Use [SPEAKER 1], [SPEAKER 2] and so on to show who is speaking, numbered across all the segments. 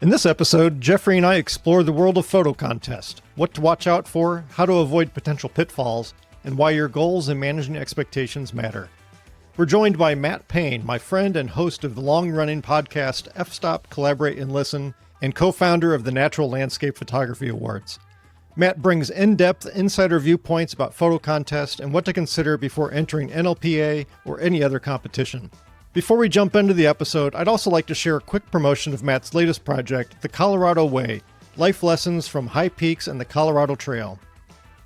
[SPEAKER 1] In this episode, Jeffrey and I explore the world of photo contest, what to watch out for, how to avoid potential pitfalls, and why your goals and managing expectations matter. We're joined by Matt Payne, my friend and host of the long-running podcast F-Stop, Collaborate, and Listen, and co-founder of the Natural Landscape Photography Awards. Matt brings in-depth insider viewpoints about photo contest and what to consider before entering NLPA or any other competition. Before we jump into the episode, I'd also like to share a quick promotion of Matt's latest project, The Colorado Way, Life Lessons from High Peaks and the Colorado Trail.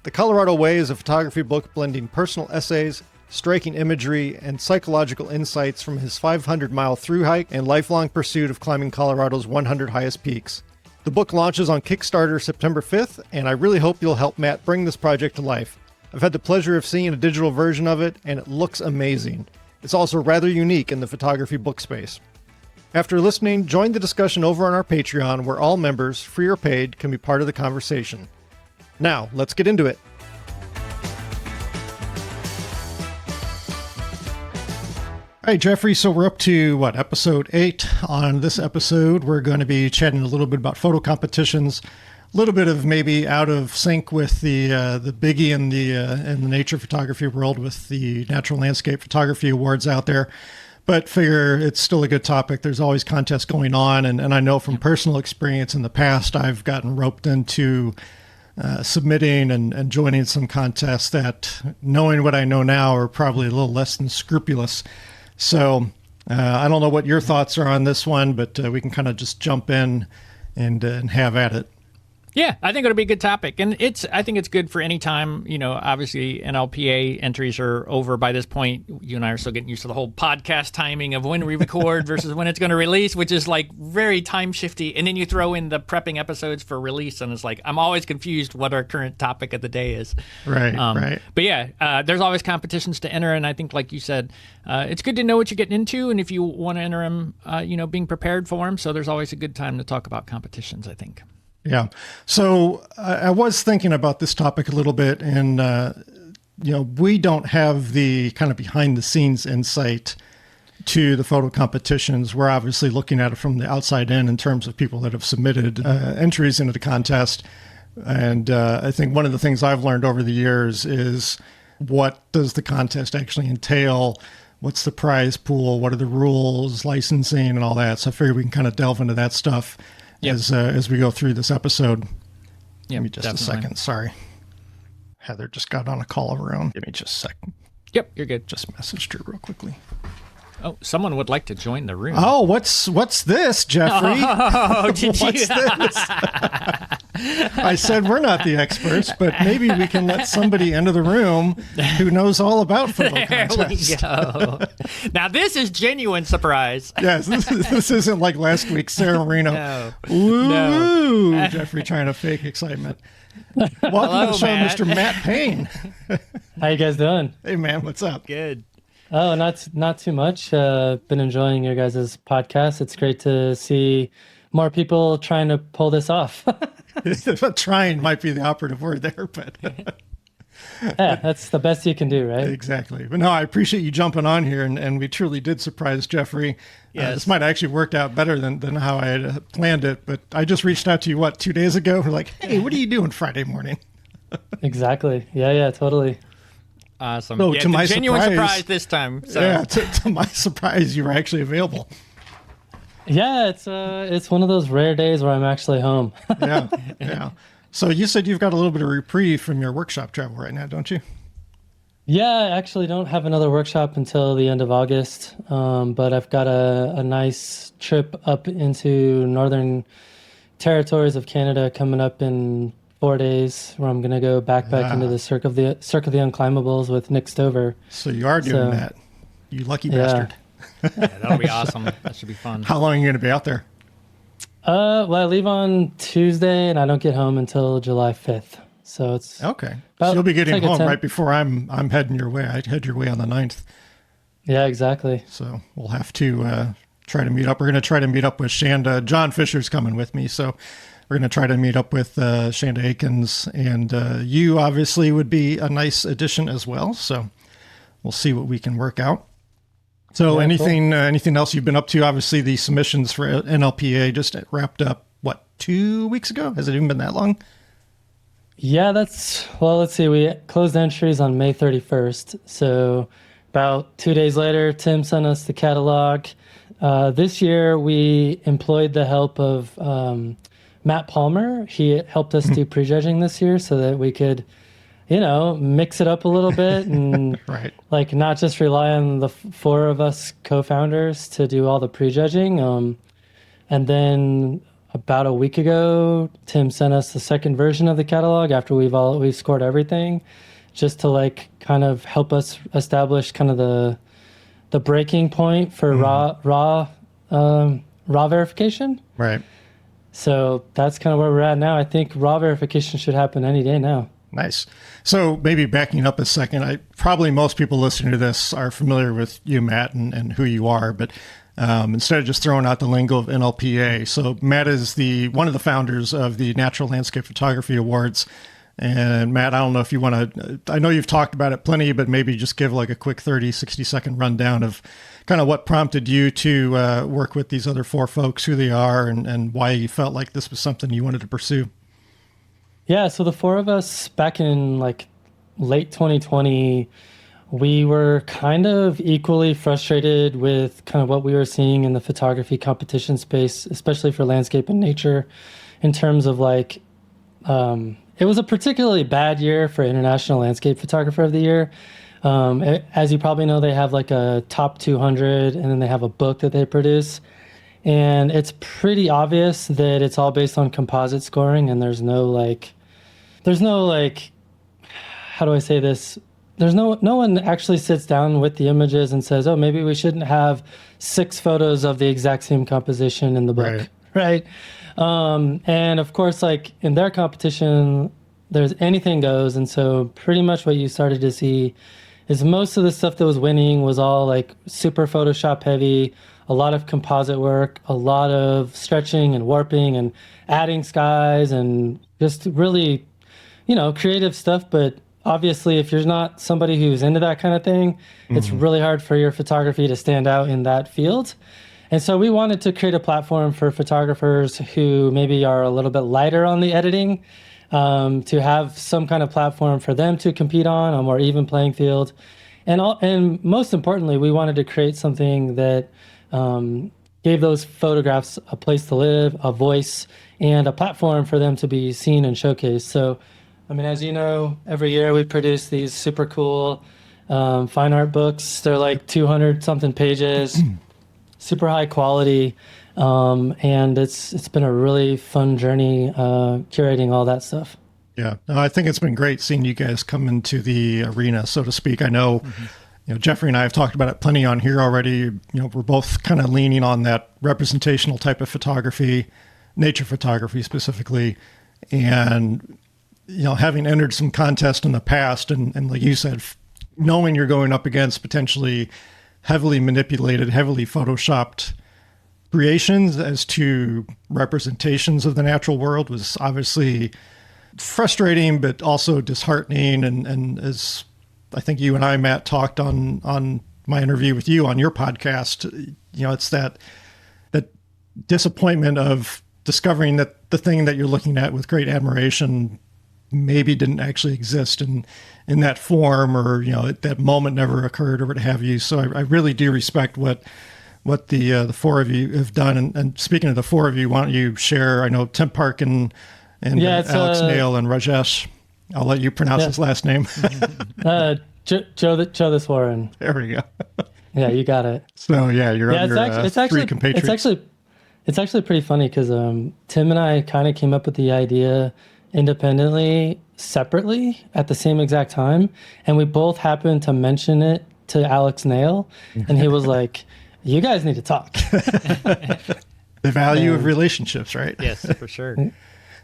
[SPEAKER 1] The Colorado Way is a photography book blending personal essays, striking imagery, and psychological insights from his 500-mile thru hike and lifelong pursuit of climbing Colorado's 100 highest peaks. The book launches on Kickstarter September 5th, and I really hope you'll help Matt bring this project to life. I've had the pleasure of seeing a digital version of it, and it looks amazing. It's also rather unique in the photography book space. After listening, join the discussion over on our Patreon, where all members, free or paid, can be part of the conversation. Now, let's get into it. All right, Jeffrey, so we're up to, episode 8. On this episode, we're going to be chatting a little bit about photo competitions, a little bit of maybe out of sync with the biggie in the nature photography world with the Natural Landscape Photography Awards out there, but figure it's still a good topic. There's always contests going on, and I know from personal experience in the past, I've gotten roped into submitting and joining some contests that, knowing what I know now, are probably a little less than scrupulous. So I don't know what your thoughts are on this one, but we can kind of just jump in and have at it.
[SPEAKER 2] Yeah, I think it'll be a good topic. And I think it's good for any time, obviously NLPA entries are over by this point. You and I are still getting used to the whole podcast timing of when we record versus when it's going to release, which is like very time shifty. And then you throw in the prepping episodes for release, and it's like, I'm always confused what our current topic of the day is.
[SPEAKER 1] Right, right.
[SPEAKER 2] But yeah, there's always competitions to enter. And I think, like you said, it's good to know what you're getting into. And if you want to enter them, being prepared for them. So there's always a good time to talk about competitions, I think.
[SPEAKER 1] Yeah. So I was thinking about this topic a little bit, and, we don't have the kind of behind the scenes insight to the photo competitions. We're obviously looking at it from the outside in terms of people that have submitted entries into the contest. And I think one of the things I've learned over the years is, what does the contest actually entail? What's the prize pool? What are the rules, licensing, and all that? So I figured we can kind of delve into that stuff. Yep. As we go through this episode. Give me just definitely. A second. Sorry. Heather just got on a call of her own. Give me just a second.
[SPEAKER 2] Yep, you're good.
[SPEAKER 1] Just messaged her real quickly.
[SPEAKER 2] Oh, someone would like to join the room.
[SPEAKER 1] Oh, what's this, Jeffrey?
[SPEAKER 2] Oh, did you?
[SPEAKER 1] What's this? I said we're not the experts, but maybe we can let somebody into the room who knows all about photo contest.
[SPEAKER 2] There we go. Now this is genuine surprise.
[SPEAKER 1] Yes, this isn't like last week's Sarah Marino.
[SPEAKER 2] No.
[SPEAKER 1] Woo! No. Jeffrey trying to fake excitement. Welcome to the show,
[SPEAKER 2] Matt.
[SPEAKER 1] Mr. Matt Payne.
[SPEAKER 3] How you guys doing?
[SPEAKER 1] Hey, man, what's up?
[SPEAKER 2] Good.
[SPEAKER 3] Oh, not too much. Been enjoying your guys' podcast. It's great to see more people trying to pull this off.
[SPEAKER 1] Trying might be the operative word there, but
[SPEAKER 3] yeah, that's the best you can do, right?
[SPEAKER 1] Exactly. But no, I appreciate you jumping on here, and we truly did surprise Jeffrey.
[SPEAKER 2] Yes.
[SPEAKER 1] This might have actually worked out better than how I had planned it, but I just reached out to you, 2 days ago? We're like, hey, what are you doing Friday morning?
[SPEAKER 3] Exactly. Yeah, totally.
[SPEAKER 2] Awesome.
[SPEAKER 1] So,
[SPEAKER 2] yeah,
[SPEAKER 1] to my
[SPEAKER 2] genuine
[SPEAKER 1] surprise
[SPEAKER 2] this time. So.
[SPEAKER 1] Yeah, to my surprise, you were actually available.
[SPEAKER 3] Yeah, it's one of those rare days where I'm actually home.
[SPEAKER 1] Yeah. So you said you've got a little bit of reprieve from your workshop travel right now, don't you?
[SPEAKER 3] Yeah, I actually don't have another workshop until the end of August, but I've got a nice trip up into northern territories of Canada coming up in 4 days, where I'm going to go backpack into the Cirque of the Unclimbables with Nick Stover.
[SPEAKER 1] So you are doing that, you lucky bastard.
[SPEAKER 2] Yeah, that'll be awesome. That should be fun.
[SPEAKER 1] How long are you going to be out there?
[SPEAKER 3] Well, I leave on Tuesday and I don't get home until July 5th. So it's
[SPEAKER 1] okay. So you'll be getting home right before I'm heading your way. I head your way on the 9th.
[SPEAKER 3] Yeah, exactly.
[SPEAKER 1] So we'll have to try to meet up. We're going to try to meet up with Shanda. John Fisher's coming with me, so we're going to try to meet up with Shanda Akins, and you obviously would be a nice addition as well. So we'll see what we can work out. So
[SPEAKER 3] Yeah,
[SPEAKER 1] anything else you've been up to? Obviously, the submissions for NLPA just wrapped up, what, 2 weeks ago? Has it even been that long?
[SPEAKER 3] Yeah, let's see. We closed entries on May 31st. So about 2 days later, Tim sent us the catalog. This year, we employed the help of Matt Palmer. He helped us do prejudging this year so that we could, mix it up a little bit and
[SPEAKER 1] Right.
[SPEAKER 3] like not just rely on the four of us co-founders to do all the prejudging. And then about a week ago, Tim sent us the second version of the catalog after we've scored everything, just to like kind of help us establish kind of the breaking point for raw verification.
[SPEAKER 1] Right.
[SPEAKER 3] So that's kind of where we're at now. I think raw verification should happen any day now.
[SPEAKER 1] Nice. So maybe backing up a second, probably most people listening to this are familiar with you, Matt, and who you are, but instead of just throwing out the lingo of NLPA. So Matt is one of the founders of the Natural Landscape Photography Awards. And Matt, I don't know if you want to, I know you've talked about it plenty, but maybe just give like a quick 30, 60-second rundown of kind of what prompted you to work with these other four folks, who they are, and why you felt like this was something you wanted to pursue.
[SPEAKER 3] Yeah, so the four of us back in like late 2020, we were kind of equally frustrated with kind of what we were seeing in the photography competition space, especially for landscape and nature, in terms of like, it was a particularly bad year for International Landscape Photographer of the Year. As you probably know, they have like a top 200, and then they have a book that they produce. And it's pretty obvious that it's all based on composite scoring, and there's no how do I say this? No one actually sits down with the images and says, oh, maybe we shouldn't have 6 photos of the exact same composition in the book, right? And of course, like in their competition, there's anything goes. And so pretty much what you started to see is most of the stuff that was winning was all like super Photoshop heavy, a lot of composite work, a lot of stretching and warping and adding skies and just really, creative stuff. But obviously, if you're not somebody who's into that kind of thing, it's really hard for your photography to stand out in that field. And so we wanted to create a platform for photographers who maybe are a little bit lighter on the editing, to have some kind of platform for them to compete on a more even playing field. And most importantly, we wanted to create something that gave those photographs a place to live, a voice, and a platform for them to be seen and showcased. So, I mean, as you know, every year we produce these super cool fine art books. They're like 200 something pages, super high quality. And it's been a really fun journey curating all that stuff.
[SPEAKER 1] Yeah, no, I think it's been great seeing you guys come into the arena, so to speak. I know, Jeffrey and I have talked about it plenty on here already. We're both kind of leaning on that representational type of photography, nature photography specifically. And, having entered some contests in the past and like you said, knowing you're going up against potentially heavily manipulated, heavily photoshopped creations as to representations of the natural world was obviously frustrating, but also disheartening. And as I think you and I, Matt, talked on my interview with you on your podcast, it's that disappointment of discovering that the thing that you're looking at with great admiration maybe didn't actually exist in that form, or, that moment never occurred, or what have you. So I really do respect what the four of you have done. And speaking of the four of you, why don't you share? I know Tim Park and Alex Nail and Rajesh. I'll let you pronounce his last name.
[SPEAKER 3] Joe this Warren.
[SPEAKER 1] There we go.
[SPEAKER 3] Yeah, you got it.
[SPEAKER 1] So you're under three compatriots.
[SPEAKER 3] It's actually pretty funny because Tim and I kind of came up with the idea independently, separately, at the same exact time, and we both happened to mention it to Alex Nail, and he was like, "You guys need to talk."
[SPEAKER 1] The value of relationships, right?
[SPEAKER 2] Yes, for sure.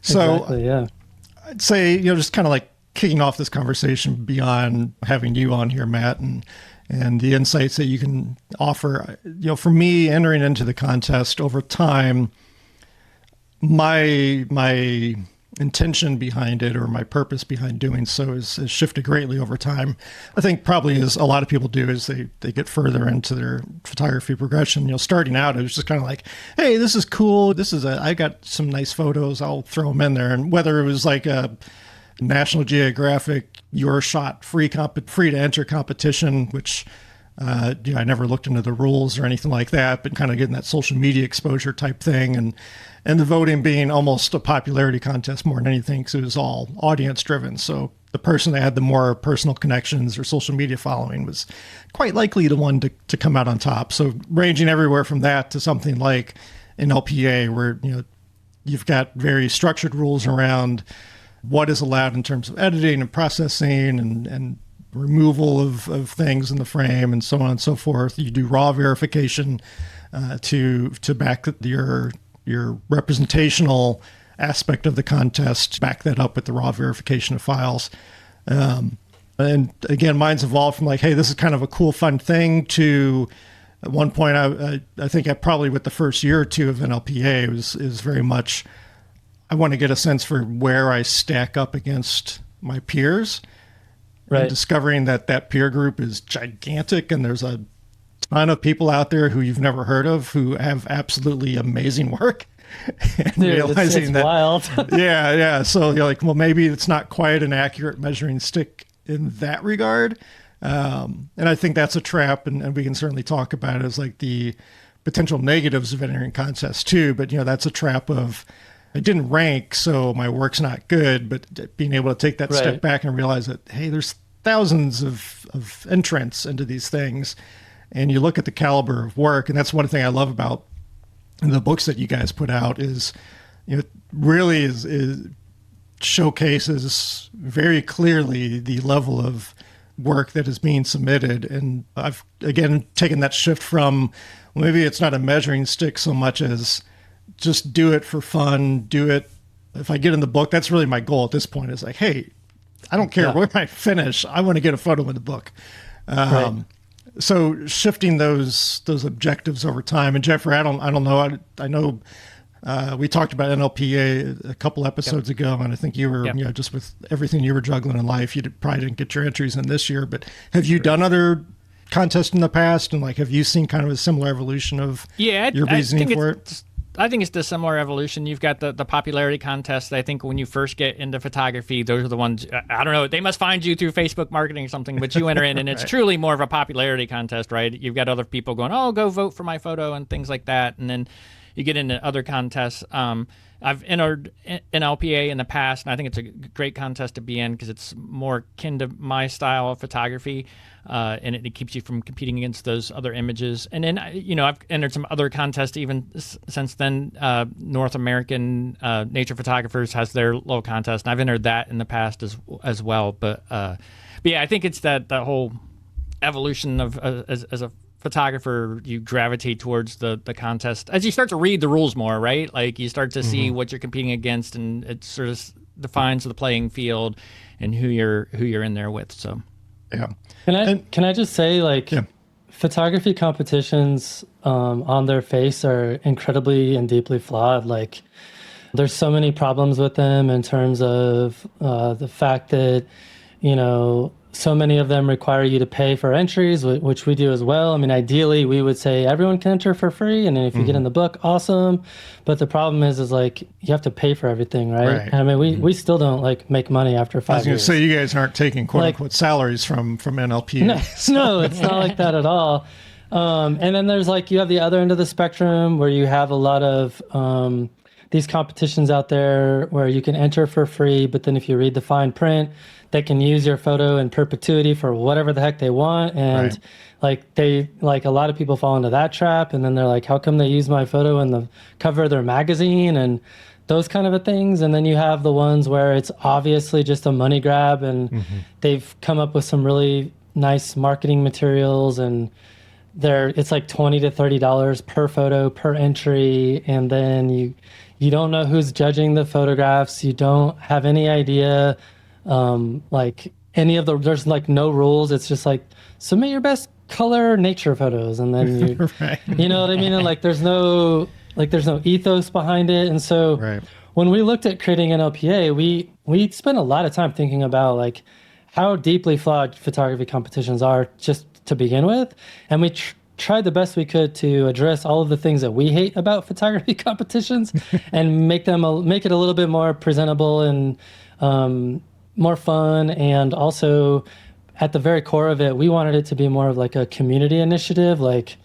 [SPEAKER 1] So,
[SPEAKER 3] exactly, yeah.
[SPEAKER 1] I'd say, just kind of like kicking off this conversation beyond having you on here, Matt, and the insights that you can offer. For me, entering into the contest over time, my intention behind it or my purpose behind doing so has shifted greatly over time. I think probably as a lot of people do as they get further into their photography progression. Starting out, it was just kind of like, hey, this is cool. I got some nice photos. I'll throw them in there. And whether it was like a National Geographic Your Shot free to enter competition, which I never looked into the rules or anything like that, but kind of getting that social media exposure type thing, and the voting being almost a popularity contest more than anything, because it was all audience driven. So the person that had the more personal connections or social media following was quite likely the one to come out on top. So ranging everywhere from that to something like NLPA, where you've got very structured rules around what is allowed in terms of editing and processing and removal of things in the frame and so on and so forth. You do raw verification to back your representational aspect of the contest, back that up with the raw verification of files. And again, mine's evolved from like, hey, this is kind of a cool, fun thing, to at one point, I think probably with the first year or two of NLPA is very much, I want to get a sense for where I stack up against my peers. Right. And discovering that peer group is gigantic, and there's a ton of people out there who you've never heard of who have absolutely amazing work. And
[SPEAKER 3] dude,
[SPEAKER 1] realizing
[SPEAKER 3] it's
[SPEAKER 1] that
[SPEAKER 3] wild.
[SPEAKER 1] yeah. So you're like, well, maybe it's not quite an accurate measuring stick in that regard. And I think that's a trap, and we can certainly talk about it as like the potential negatives of entering contests too. But that's a trap of, I didn't rank, so my work's not good, but being able to take that step back and realize that, hey, there's thousands of entrants into these things, and you look at the caliber of work, and that's one thing I love about the books that you guys put out is, really is showcases very clearly the level of work that is being submitted. And I've, again, taken that shift from, well, maybe it's not a measuring stick so much as just do it for fun, do it. If I get in the book, that's really my goal at this point, is like, hey, I don't care where I finish. I want to get a photo in the book. So shifting those objectives over time. And Jeffrey, I don't know. I know we talked about NLPA a couple episodes ago, and I think you were, just with everything you were juggling in life, you probably didn't get your entries in this year. But have you done other contests in the past, and like, have you seen kind of a similar evolution of your reasoning for it?
[SPEAKER 2] I think it's the similar evolution. You've got the popularity contest. I think when you first get into photography, those are the ones, I don't know, they must find you through Facebook marketing or something, but you enter in, and it's truly more of a popularity contest, right? You've got other people going, oh, go vote for my photo and things like that. And then you get into other contests. I've entered NLPA in the past, and I think it's a great contest to be in because it's more akin to my style of photography, and it keeps you from competing against those other images. And then, I've entered some other contests even since then. North American Nature Photographers has their little contest, and I've entered that in the past as well. But yeah, I think it's that whole evolution of as a photographer, you gravitate towards the contest as you start to read the rules more, right? Like you start to see what you're competing against, and it sort of defines the playing field and who you're in there with. So
[SPEAKER 1] yeah.
[SPEAKER 3] Can I just say, like, photography competitions on their face are incredibly and deeply flawed. Like, there's so many problems with them in terms of the fact that so many of them require you to pay for entries, which we do as well. I mean, ideally, we would say everyone can enter for free, and then if you get in the book, awesome. But the problem is like you have to pay for everything, right? I mean, we still don't like make money after 5 years.
[SPEAKER 1] I was going to say, you guys aren't taking quote unquote salaries from NLPA.
[SPEAKER 3] No, it's not like that at all. And then there's like, you have the other end of the spectrum where you have a lot of these competitions out there where you can enter for free, but then if you read the fine print, they can use your photo in perpetuity for whatever the heck they want. And a lot of people fall into that trap. And then they're like, how come they use my photo in the cover of their magazine and those kind of things? And then you have the ones where it's obviously just a money grab, and they've come up with some really nice marketing materials, and it's like $20 to $30 per photo per entry. And then you don't know who's judging the photographs. You don't have any idea like any of there's like no rules. It's just like, submit your best color nature photos, and then you you know what I mean? And like there's no ethos behind it. And so when we looked at creating NLPA, we spent a lot of time thinking about like how deeply flawed photography competitions are just to begin with. And we tried the best we could to address all of the things that we hate about photography competitions and make it a little bit more presentable and more fun. And also at the very core of it, we wanted it to be more of like a community initiative. Like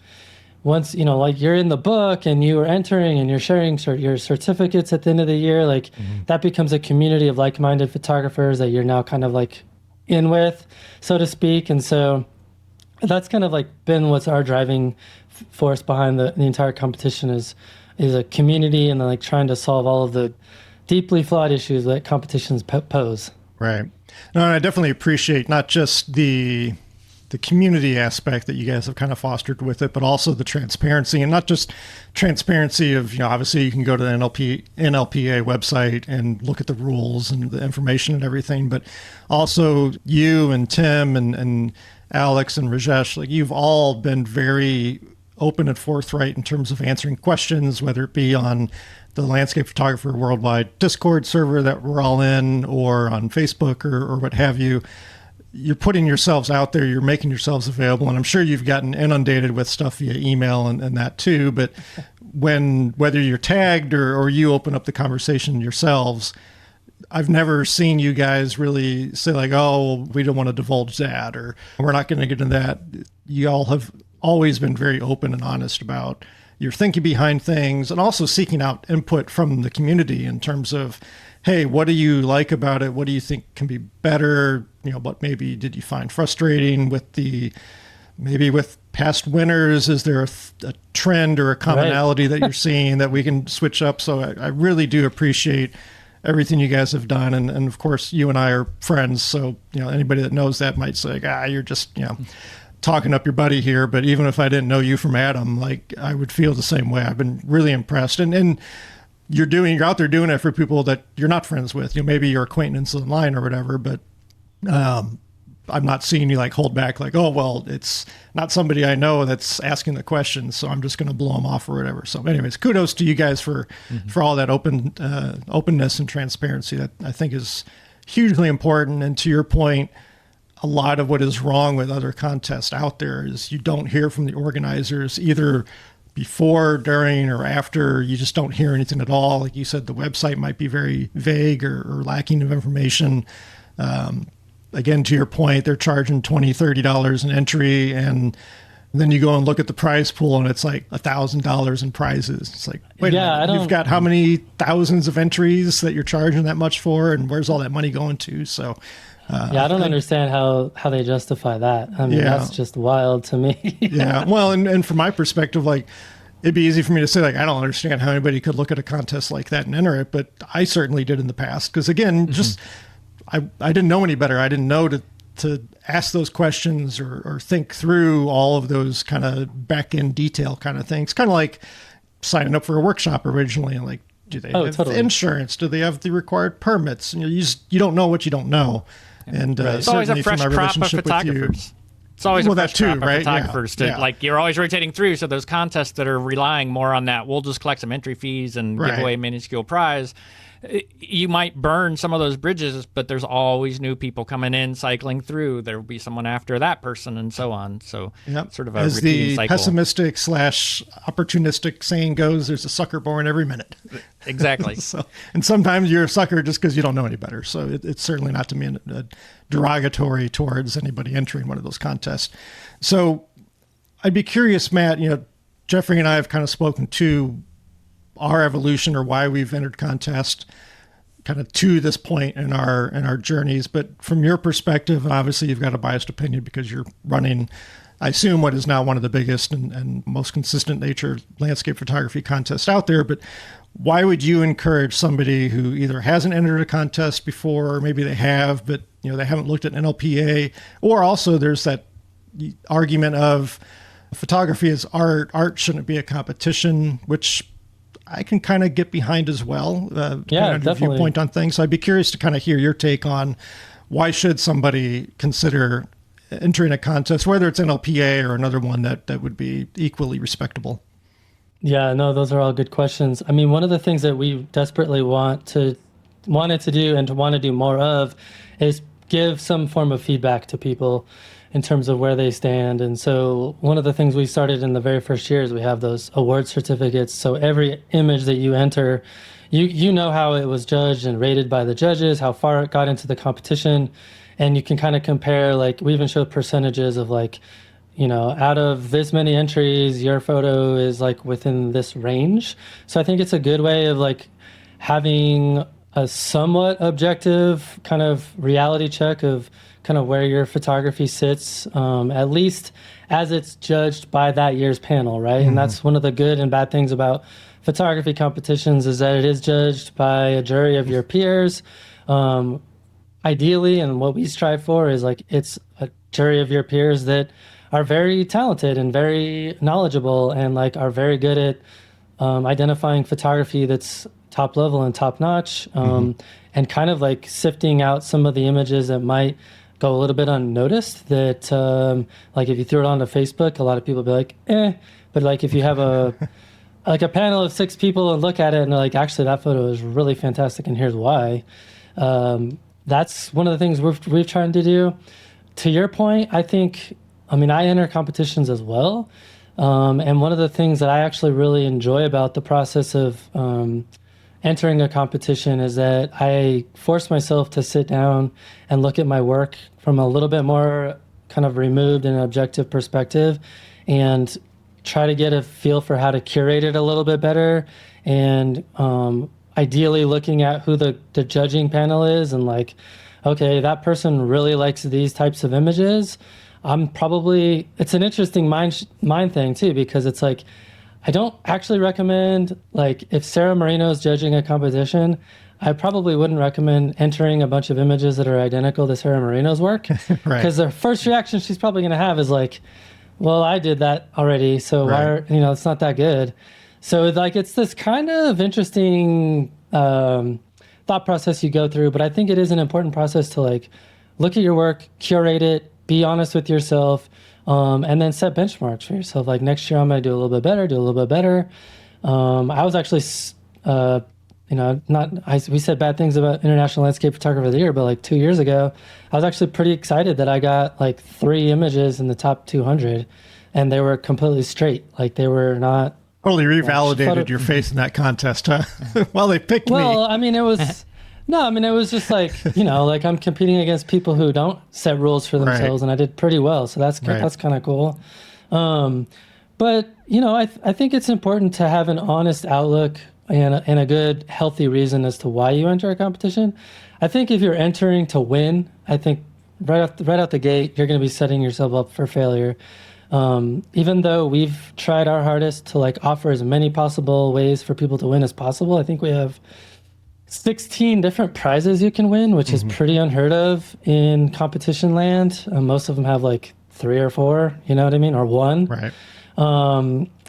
[SPEAKER 3] once, like you're in the book and you are entering and you're sharing your certificates at the end of the year, like that becomes a community of like-minded photographers that you're now kind of like in with, so to speak. And so that's kind of like been what's our driving force behind the entire competition is a community and then like trying to solve all of the deeply flawed issues that competitions pose.
[SPEAKER 1] Right. No, and I definitely appreciate not just the community aspect that you guys have kind of fostered with it, but also the transparency, and not just transparency of, obviously you can go to the NLPA website and look at the rules and the information and everything, but also you and Tim and Alex and Rajesh, like you've all been very open and forthright in terms of answering questions, whether it be on the Landscape Photographer Worldwide Discord server that we're all in, or on Facebook or what have you. You're putting yourselves out there, you're making yourselves available, and I'm sure you've gotten inundated with stuff via email and that too, but whether you're tagged or you open up the conversation yourselves, I've never seen you guys really say like, oh, we don't want to divulge that, or we're not going to get into that. You all have always been very open and honest about your thinking behind things, and also seeking out input from the community in terms of, hey, what do you like about it? What do you think can be better? What maybe did you find frustrating with with past winners? Is there a trend or a commonality that you're seeing that we can switch up? So I really do appreciate everything you guys have done. And of course, you and I are friends. So, anybody that knows that might say, you're just, talking up your buddy here. But even if I didn't know you from Adam, like I would feel the same way. I've been really impressed. And you're out there doing it for people that you're not friends with, maybe your acquaintance online or whatever, but I'm not seeing you like hold back like, oh, well, it's not somebody I know that's asking the questions, so I'm just going to blow them off or whatever. So anyways, kudos to you guys for all that openness and transparency. That I think is hugely important. And to your point, a lot of what is wrong with other contests out there is you don't hear from the organizers either before, during, or after. You just don't hear anything at all. Like you said, the website might be very vague or lacking of information. Again, to your point, they're charging $20, $30 an entry, and then you go and look at the prize pool and it's like $1,000 in prizes. It's like, wait a minute, you've got how many thousands of entries that you're charging that much for, and where's all that money going to? So
[SPEAKER 3] I don't understand how they justify that. I mean, that's just wild to me.
[SPEAKER 1] Yeah. Well, and from my perspective, like it'd be easy for me to say, like, I don't understand how anybody could look at a contest like that and enter it, but I certainly did in the past. Because again, just I didn't know any better. I didn't know to ask those questions or think through all of those kind of back end detail kind of things. Kind of like signing up for a workshop originally, and like, do they have insurance? Do they have the required permits? And you don't know what you don't know. And
[SPEAKER 2] it's always a fresh crop of photographers. It's always a fresh crop of photographers. Like you're always rotating through. So those contests that are relying more on that, we'll just collect some entry fees and give away a minuscule prize. You might burn some of those bridges, but there's always new people coming in, cycling through. There will be someone after that person, and so on. So sort of a
[SPEAKER 1] as
[SPEAKER 2] repeating
[SPEAKER 1] the
[SPEAKER 2] cycle.
[SPEAKER 1] Pessimistic / opportunistic saying goes, there's a sucker born every minute.
[SPEAKER 2] Exactly.
[SPEAKER 1] And sometimes you're a sucker just because you don't know any better. So it's certainly not to mean derogatory towards anybody entering one of those contests. So I'd be curious, Matt, Jeffrey and I have kind of spoken to our evolution or why we've entered contest kind of to this point in our journeys. But from your perspective, and obviously you've got a biased opinion because you're running, I assume, what is now one of the biggest and most consistent nature landscape photography contests out there. But why would you encourage somebody who either hasn't entered a contest before, or maybe they have, but they haven't looked at NLPA, or also there's that argument of photography is art shouldn't be a competition, which I can kind of get behind as well. Definitely. Viewpoint on things. So I'd be curious to kind of hear your take on why should somebody consider entering a contest, whether it's NLPA or another one that would be equally respectable.
[SPEAKER 3] Yeah, no, those are all good questions. I mean, one of the things that we desperately wanted to do and to want to do more of is give some form of feedback to people in terms of where they stand. And so one of the things we started in the very first year is we have those award certificates. So every image that you enter, you know how it was judged and rated by the judges, how far it got into the competition. And you can kind of compare, like, we even showed percentages of, like, out of this many entries, your photo is like within this range. So I think it's a good way of like having a somewhat objective kind of reality check of kind of where your photography sits, at least as it's judged by that year's panel, right? Mm-hmm. And that's one of the good and bad things about photography competitions is that it is judged by a jury of your peers. Ideally, and what we strive for is like it's a jury of your peers that are very talented and very knowledgeable and like are very good at identifying photography that's top level and top notch, and kind of like sifting out some of the images that might go a little bit unnoticed that like if you threw it onto Facebook, a lot of people would be like, but like if you have a like a panel of 6 people and look at it and they're like, actually that photo is really fantastic and here's why. That's one of the things we've tried to do. To your point, I enter competitions as well. And one of the things that I actually really enjoy about the process of entering a competition is that I force myself to sit down and look at my work from a little bit more kind of removed and objective perspective and try to get a feel for how to curate it a little bit better. And ideally looking at who the judging panel is and like, okay, that person really likes these types of images. It's an interesting mind thing too, because it's like, I don't actually recommend, like if Sarah Marino is judging a competition, I probably wouldn't recommend entering a bunch of images that are identical to Sarah Marino's work. Right. Because the first reaction she's probably going to have is like, well, I did that already. So right. It's not that good. So like, it's this kind of interesting thought process you go through, but I think it is an important process to like look at your work, curate it, be honest with yourself, and then set benchmarks for yourself. Like next year, I'm going to do a little bit better. I was actually, we said bad things about International Landscape Photographer of the Year, but like 2 years ago, I was actually pretty excited that I got like 3 images in the top 200 and they were completely straight. Like they were not.
[SPEAKER 1] Totally revalidated your face in that contest, huh? Well, they picked me.
[SPEAKER 3] Well, I mean, it was... No, I mean, it was just like, like I'm competing against people who don't set rules for themselves, and I did pretty well. So that's kind of cool. But, I think it's important to have an honest outlook and a good, healthy reason as to why you enter a competition. I think if you're entering to win, I think right out the gate, you're going to be setting yourself up for failure. Even though we've tried our hardest to like offer as many possible ways for people to win as possible, I think we have 16 different prizes you can win, which is pretty unheard of in competition land. Most of them have like 3 or 4, you know what I mean? Or 1.
[SPEAKER 1] Right.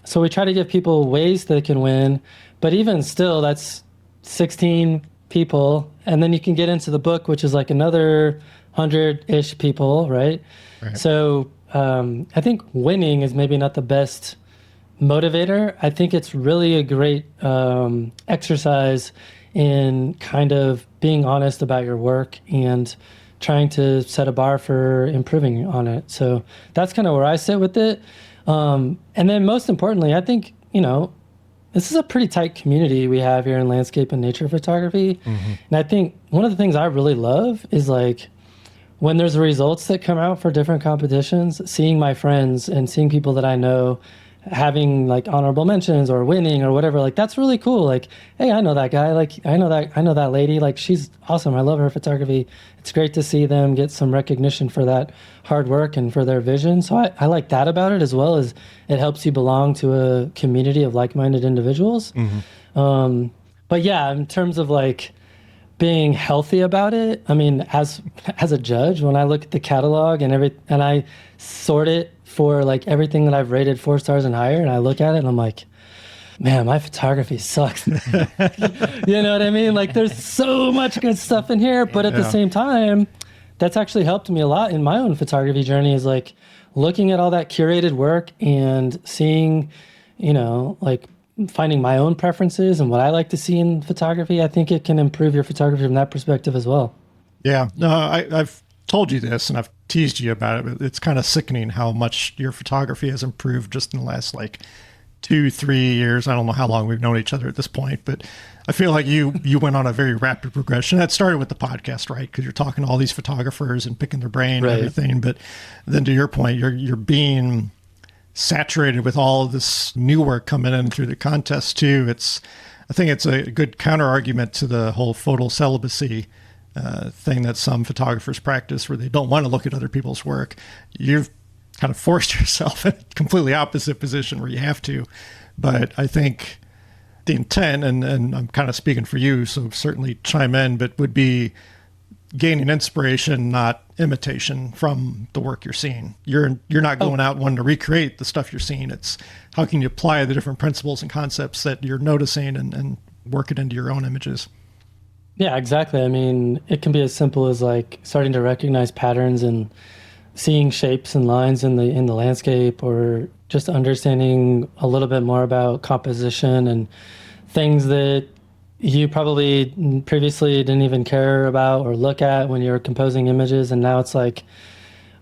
[SPEAKER 3] So we try to give people ways they can win, but even still, that's 16 people. And then you can get into the book, which is like another 100-ish people, right? So I think winning is maybe not the best motivator. I think it's really a great exercise in kind of being honest about your work and trying to set a bar for improving on it. So that's kind of where I sit with it. And then most importantly, I think, this is a pretty tight community we have here in landscape and nature photography. And I think one of the things I really love is like when there's results that come out for different competitions, seeing my friends and seeing people that I know having like honorable mentions or winning or whatever, like that's really cool. Like, hey, I know that guy. Like, I know that lady. Like, she's awesome. I love her photography. It's great to see them get some recognition for that hard work and for their vision. So I like that about it, as well as it helps you belong to a community of like-minded individuals. But yeah, in terms of like being healthy about it, I mean, as a judge, when I look at the catalog and I sort it for like everything that I've rated 4 stars and higher, and I look at it and I'm like, man, my photography sucks. You know what I mean? Like there's so much good stuff in here, but at the same time, that's actually helped me a lot in my own photography journey, is like looking at all that curated work and seeing, like finding my own preferences and what I like to see in photography, I think it can improve your photography from that perspective as well.
[SPEAKER 1] Yeah, no, I've told you this and I've teased you about it, but it's kind of sickening how much your photography has improved just in the last like 2-3 years. I don't know how long we've known each other at this point, but I feel like you went on a very rapid progression. That started with the podcast, right? Because you're talking to all these photographers and picking their brain and everything. But then to your point, you're being saturated with all of this new work coming in through the contest too. I think it's a good counter argument to the whole photo celibacy thing that some photographers practice, where they don't want to look at other people's work. You've kind of forced yourself in a completely opposite position where you have to. But I think the intent, and I'm kind of speaking for you, so certainly chime in, but would be gaining inspiration, not imitation, from the work you're seeing. You're not going out wanting to recreate the stuff you're seeing. It's how can you apply the different principles and concepts that you're noticing and work it into your own images.
[SPEAKER 3] Yeah, exactly. I mean, it can be as simple as like starting to recognize patterns and seeing shapes and lines in the landscape, or just understanding a little bit more about composition and things that you probably previously didn't even care about or look at when you were composing images. And now it's like,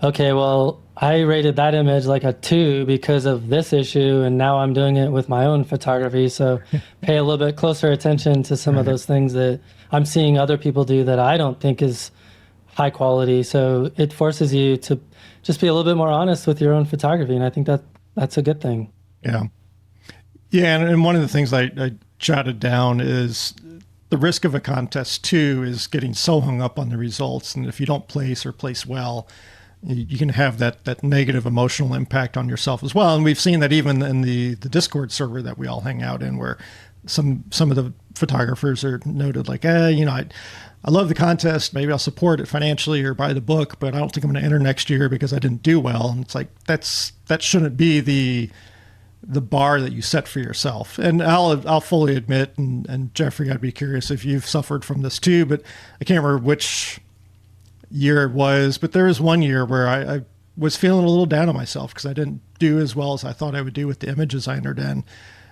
[SPEAKER 3] okay, well, I rated that image like a 2 because of this issue, and now I'm doing it with my own photography. So pay a little bit closer attention to some of those things that I'm seeing other people do that I don't think is high quality. So it forces you to just be a little bit more honest with your own photography. And I think that's a good thing.
[SPEAKER 1] Yeah. Yeah. And one of the things I jotted down is the risk of a contest too is getting so hung up on the results. And if you don't place or place well, you can have that negative emotional impact on yourself as well. And we've seen that even in the Discord server that we all hang out in, where some of the photographers are noted like, I love the contest. Maybe I'll support it financially or buy the book, but I don't think I'm going to enter next year because I didn't do well. And it's like, that shouldn't be the bar that you set for yourself. And I'll fully admit, and Jeffrey, I'd be curious if you've suffered from this too, but I can't remember which year it was, but there was one year where I was feeling a little down on myself because I didn't do as well as I thought I would do with the images I entered in.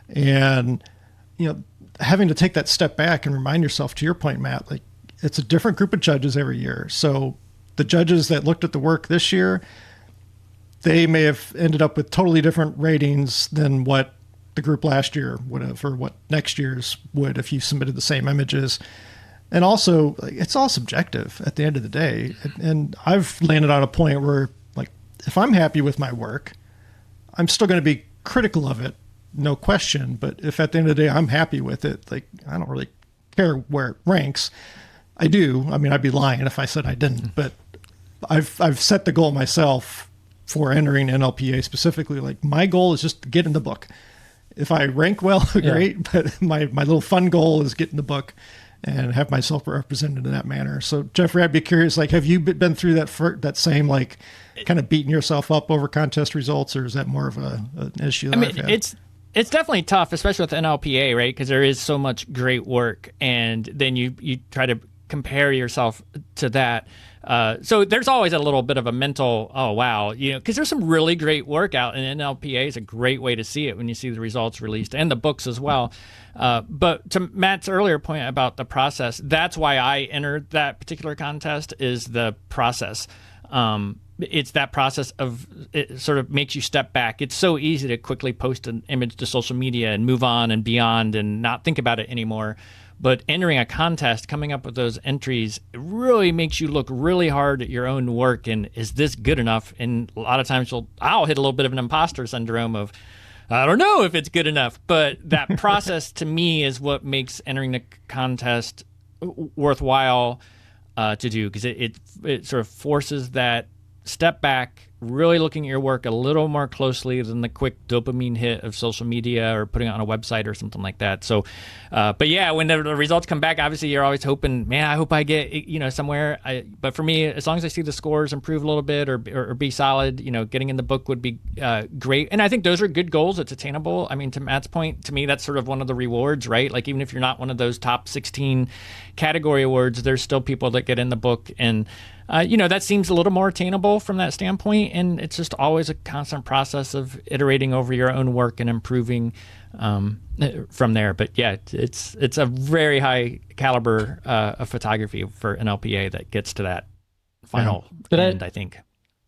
[SPEAKER 1] And, having to take that step back and remind yourself, to your point, Matt, like, it's a different group of judges every year. So the judges that looked at the work this year, they may have ended up with totally different ratings than what the group last year would have, or what next year's would if you submitted the same images. And also, it's all subjective at the end of the day. And I've landed on a point where, like, if I'm happy with my work, I'm still going to be critical of it, no question. But if at the end of the day I'm happy with it, like, I don't really care where it ranks. I do. I mean, I'd be lying if I said I didn't. But I've set the goal myself for entering NLPA specifically. Like, my goal is just to get in the book. If I rank well, great. But my little fun goal is get in the book and have myself represented in that manner. So, Jeffrey, I'd be curious, like, have you been through that same, like, kind of beating yourself up over contest results, or is that more of an issue that I've had?
[SPEAKER 2] It's definitely tough, especially with NLPA, right? Because there is so much great work, and then you try to compare yourself to that. So there's always a little bit of a mental, oh, wow, because there's some really great work out, and NLPA is a great way to see it when you see the results released, and the books as well. But to Matt's earlier point about the process, that's why I entered that particular contest, is the process. It's that process of, it sort of makes you step back. It's so easy to quickly post an image to social media and move on and beyond and not think about it anymore. But entering a contest, coming up with those entries, it really makes you look really hard at your own work. And is this good enough? And a lot of times I'll hit a little bit of an imposter syndrome of, I don't know if it's good enough. But that process to me is what makes entering the contest worthwhile to do, because it sort of forces that step back, really looking at your work a little more closely than the quick dopamine hit of social media or putting it on a website or something like that. So, but yeah, when the results come back, obviously you're always hoping, man, I hope I get, somewhere. But for me, as long as I see the scores improve a little bit or be solid, getting in the book would be great. And I think those are good goals. It's attainable. I mean, to Matt's point, to me, that's sort of one of the rewards, right? Like, even if you're not one of those top 16 category awards, there's still people that get in the book, and that seems a little more attainable from that standpoint. and it's just always a constant process of iterating over your own work and improving from there. But yeah, it's a very high caliber of photography for NLPA that gets to that final end, I think.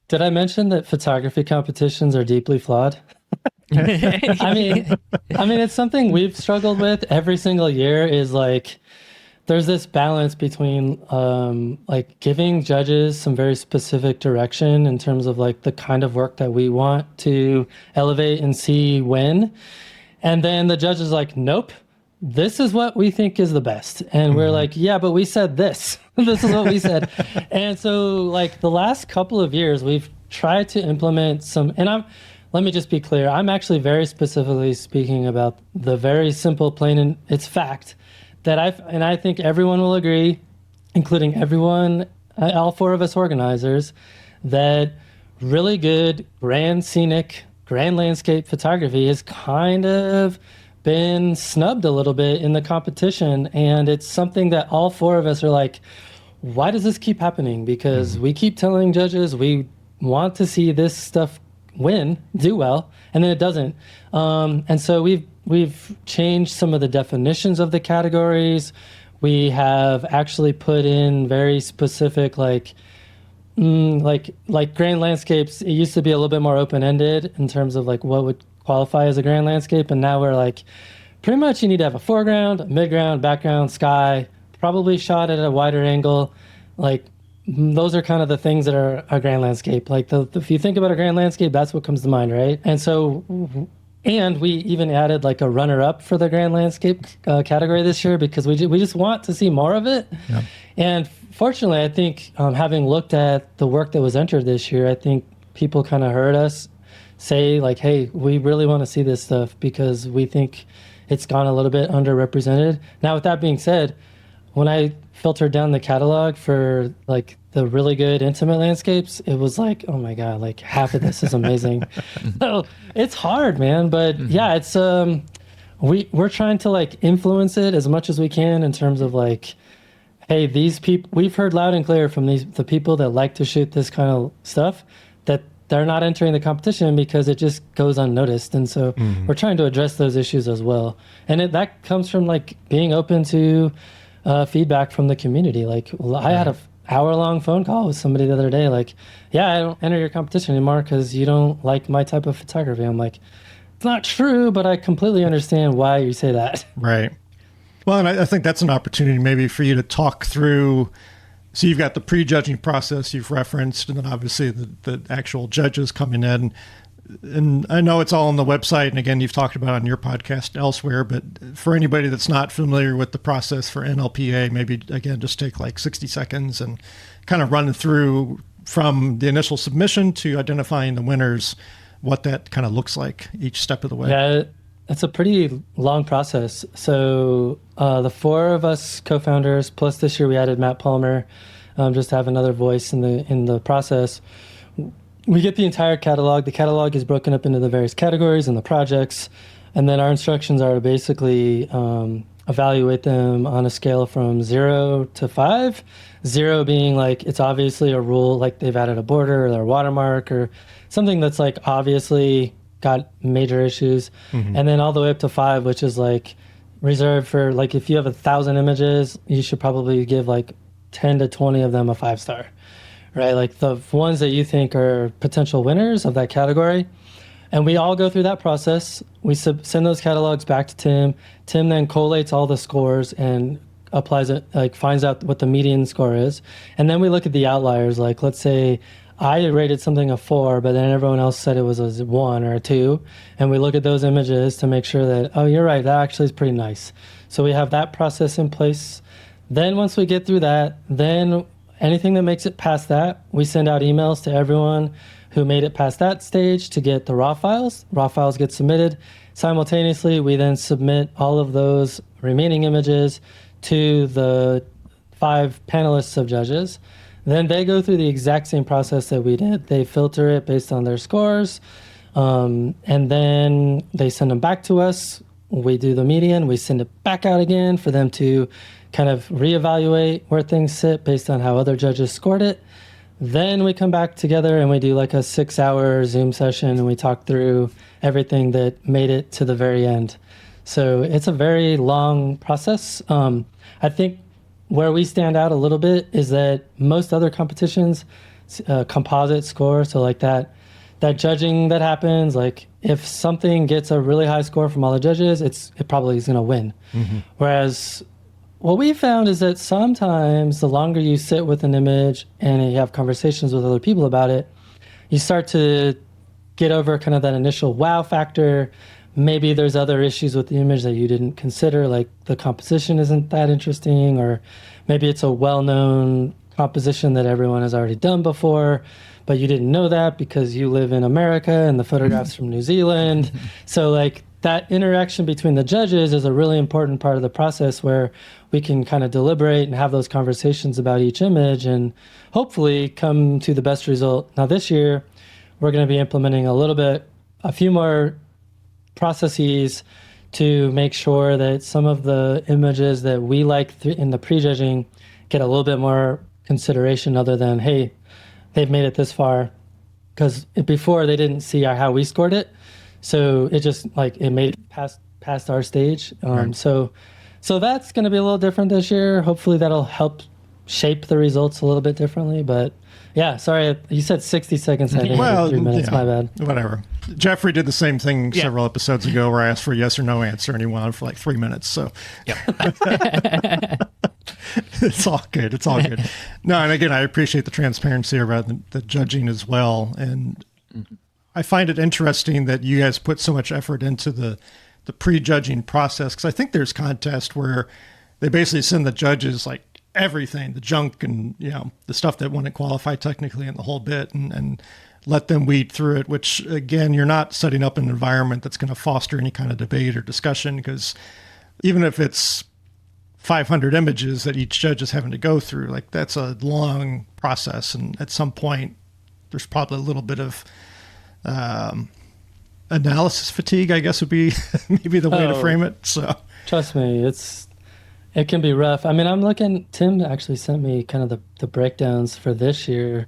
[SPEAKER 3] Did I mention that photography competitions are deeply flawed? I mean, it's something we've struggled with every single year. Is like, there's this balance between like giving judges some very specific direction in terms of like the kind of work that we want to elevate and see win, and then the judge is like, nope, this is what we think is the best, and we're like, yeah, but we said this. This is what we said. And so like the last couple of years, we've tried to implement some, and let me just be clear. I'm actually very specifically speaking about the very simple, plain, and it's fact that I think everyone will agree, including everyone, all four of us organizers, that really good, grand scenic, grand landscape photography has kind of been snubbed a little bit in the competition. And it's something that all four of us are like, why does this keep happening? Because we keep telling judges we want to see this stuff do well, and then it doesn't. And so we've changed some of the definitions of the categories. We have actually put in very specific, like grand landscapes. It used to be a little bit more open-ended in terms of like what would qualify as a grand landscape, and now we're like, pretty much you need to have a foreground, a midground, background, sky, probably shot at a wider angle. Like, those are kind of the things that are a grand landscape. Like if you think about a grand landscape, that's what comes to mind, right? And so, and we even added like a runner-up for the grand landscape category this year because we just want to see more of it. Yeah. And fortunately, I think having looked at the work that was entered this year, I think people kind of heard us say like, hey, we really want to see this stuff because we think it's gone a little bit underrepresented. Now, with that being said, when I filtered down the catalog for like the really good intimate landscapes, it was like, oh my God, like half of this is amazing. So it's hard, man. But yeah, it's we're trying to like influence it as much as we can in terms of like, hey, these people, we've heard loud and clear from the people that like to shoot this kind of stuff that they're not entering the competition because it just goes unnoticed. And so we're trying to address those issues as well. And that comes from like being open to feedback from the community. Like I had an hour-long phone call with somebody the other day, like, yeah, I don't enter your competition anymore because you don't like my type of photography. I'm like, it's not true, but I completely understand why you say that.
[SPEAKER 1] Right. Well, and I think that's an opportunity maybe for you to talk through. So you've got the prejudging process you've referenced, and then obviously the actual judges coming in. And I know it's all on the website, and again, you've talked about it on your podcast elsewhere, but for anybody that's not familiar with the process for NLPA, maybe, again, just take like 60 seconds and kind of run through from the initial submission to identifying the winners, what that kind of looks like each step of the way. Yeah,
[SPEAKER 3] it's a pretty long process. So the four of us co-founders, plus this year we added Matt Palmer, just to have another voice in the process. We get the entire catalog. The catalog is broken up into the various categories and the projects. And then our instructions are to basically evaluate them on a scale from 0 to 5. 0 being like, it's obviously a rule, like they've added a border or a watermark or something that's like obviously got major issues. And then all the way up to 5, which is like reserved for, like, if you have 1,000 images, you should probably give like 10 to 20 of them a 5-star. Right, like the ones that you think are potential winners of that category. And we all go through that process. We send those catalogs back to Tim. Tim then collates all the scores and applies it, like finds out what the median score is. And then we look at the outliers. Like, let's say I rated something a 4, but then everyone else said it was a 1 or a 2. And we look at those images to make sure that, oh, you're right, that actually is pretty nice. So we have that process in place. Then once we get through that, then anything that makes it past that, we send out emails to everyone who made it past that stage to get the raw files. Raw files get submitted. Simultaneously, we then submit all of those remaining images to the 5 panelists of judges. Then they go through the exact same process that we did. They filter it based on their scores, and then they send them back to us. We do the median. We send it back out again for them to kind of reevaluate where things sit based on how other judges scored it. Then we come back together and we do like a 6-hour Zoom session and we talk through everything that made it to the very end. So it's a very long process. I think where we stand out a little bit is that most other competitions, composite score, so like that judging that happens, like if something gets a really high score from all the judges, it probably is going to win. Mm-hmm. Whereas what we found is that sometimes the longer you sit with an image and you have conversations with other people about it, you start to get over kind of that initial wow factor. Maybe there's other issues with the image that you didn't consider, like the composition isn't that interesting, or maybe it's a well-known composition that everyone has already done before, but you didn't know that because you live in America and the photograph's from New Zealand. So like that interaction between the judges is a really important part of the process where we can kind of deliberate and have those conversations about each image and hopefully come to the best result. Now this year, we're going to be implementing a few more processes to make sure that some of the images that we like in the prejudging get a little bit more consideration other than, hey, they've made it this far. Because before they didn't see how we scored it. So it just it made it past our stage.
[SPEAKER 1] Right.
[SPEAKER 3] So that's going to be a little different this year. Hopefully that'll help shape the results a little bit differently. But yeah, sorry, you said 60 seconds. I think 3 minutes. My bad.
[SPEAKER 1] Whatever. Jeffrey did the same thing several episodes ago where I asked for a yes or no answer and he went on for like 3 minutes. So it's all good. It's all good. No, and again, I appreciate the transparency around the judging as well. And I find it interesting that you guys put so much effort into the prejudging process, because I think there's contests where they basically send the judges like everything, the junk and the stuff that wouldn't qualify technically and the whole bit, and let them weed through it, which again, you're not setting up an environment that's going to foster any kind of debate or discussion, because even if it's 500 images that each judge is having to go through, like that's a long process. And at some point there's probably a little bit of analysis fatigue, I guess would be maybe the way to frame it. So
[SPEAKER 3] trust me, it can be rough. I mean, Tim actually sent me kind of the breakdowns for this year,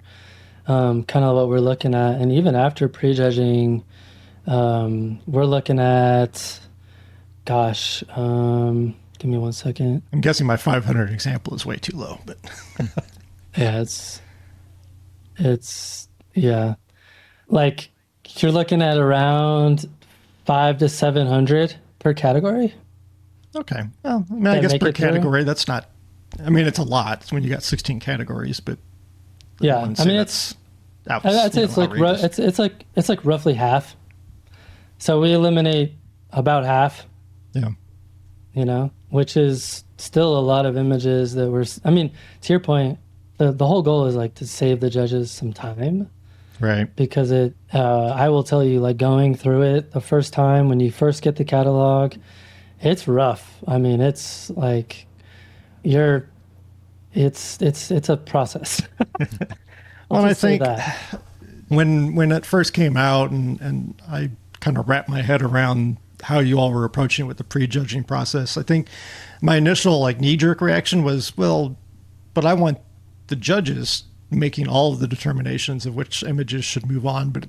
[SPEAKER 3] kind of what we're looking at. And even after prejudging, we're looking at, give me 1 second.
[SPEAKER 1] I'm guessing my 500 example is way too low, but
[SPEAKER 3] yeah, like you're looking at around 500 to 700 per category.
[SPEAKER 1] Okay. Well, I guess per category, that's not, it's a lot when you got 16 categories, but
[SPEAKER 3] yeah, I'd say it's like roughly half. So we eliminate about half.
[SPEAKER 1] Yeah.
[SPEAKER 3] Which is still a lot of images that to your point, the whole goal is like to save the judges some time.
[SPEAKER 1] Right.
[SPEAKER 3] Because I will tell you, like going through it the first time when you first get the catalog, it's rough. It's like it's a process.
[SPEAKER 1] Well, I think when it first came out and I kind of wrapped my head around how you all were approaching it with the prejudging process, I think my initial knee-jerk reaction was, well, but I want the judges making all of the determinations of which images should move on. But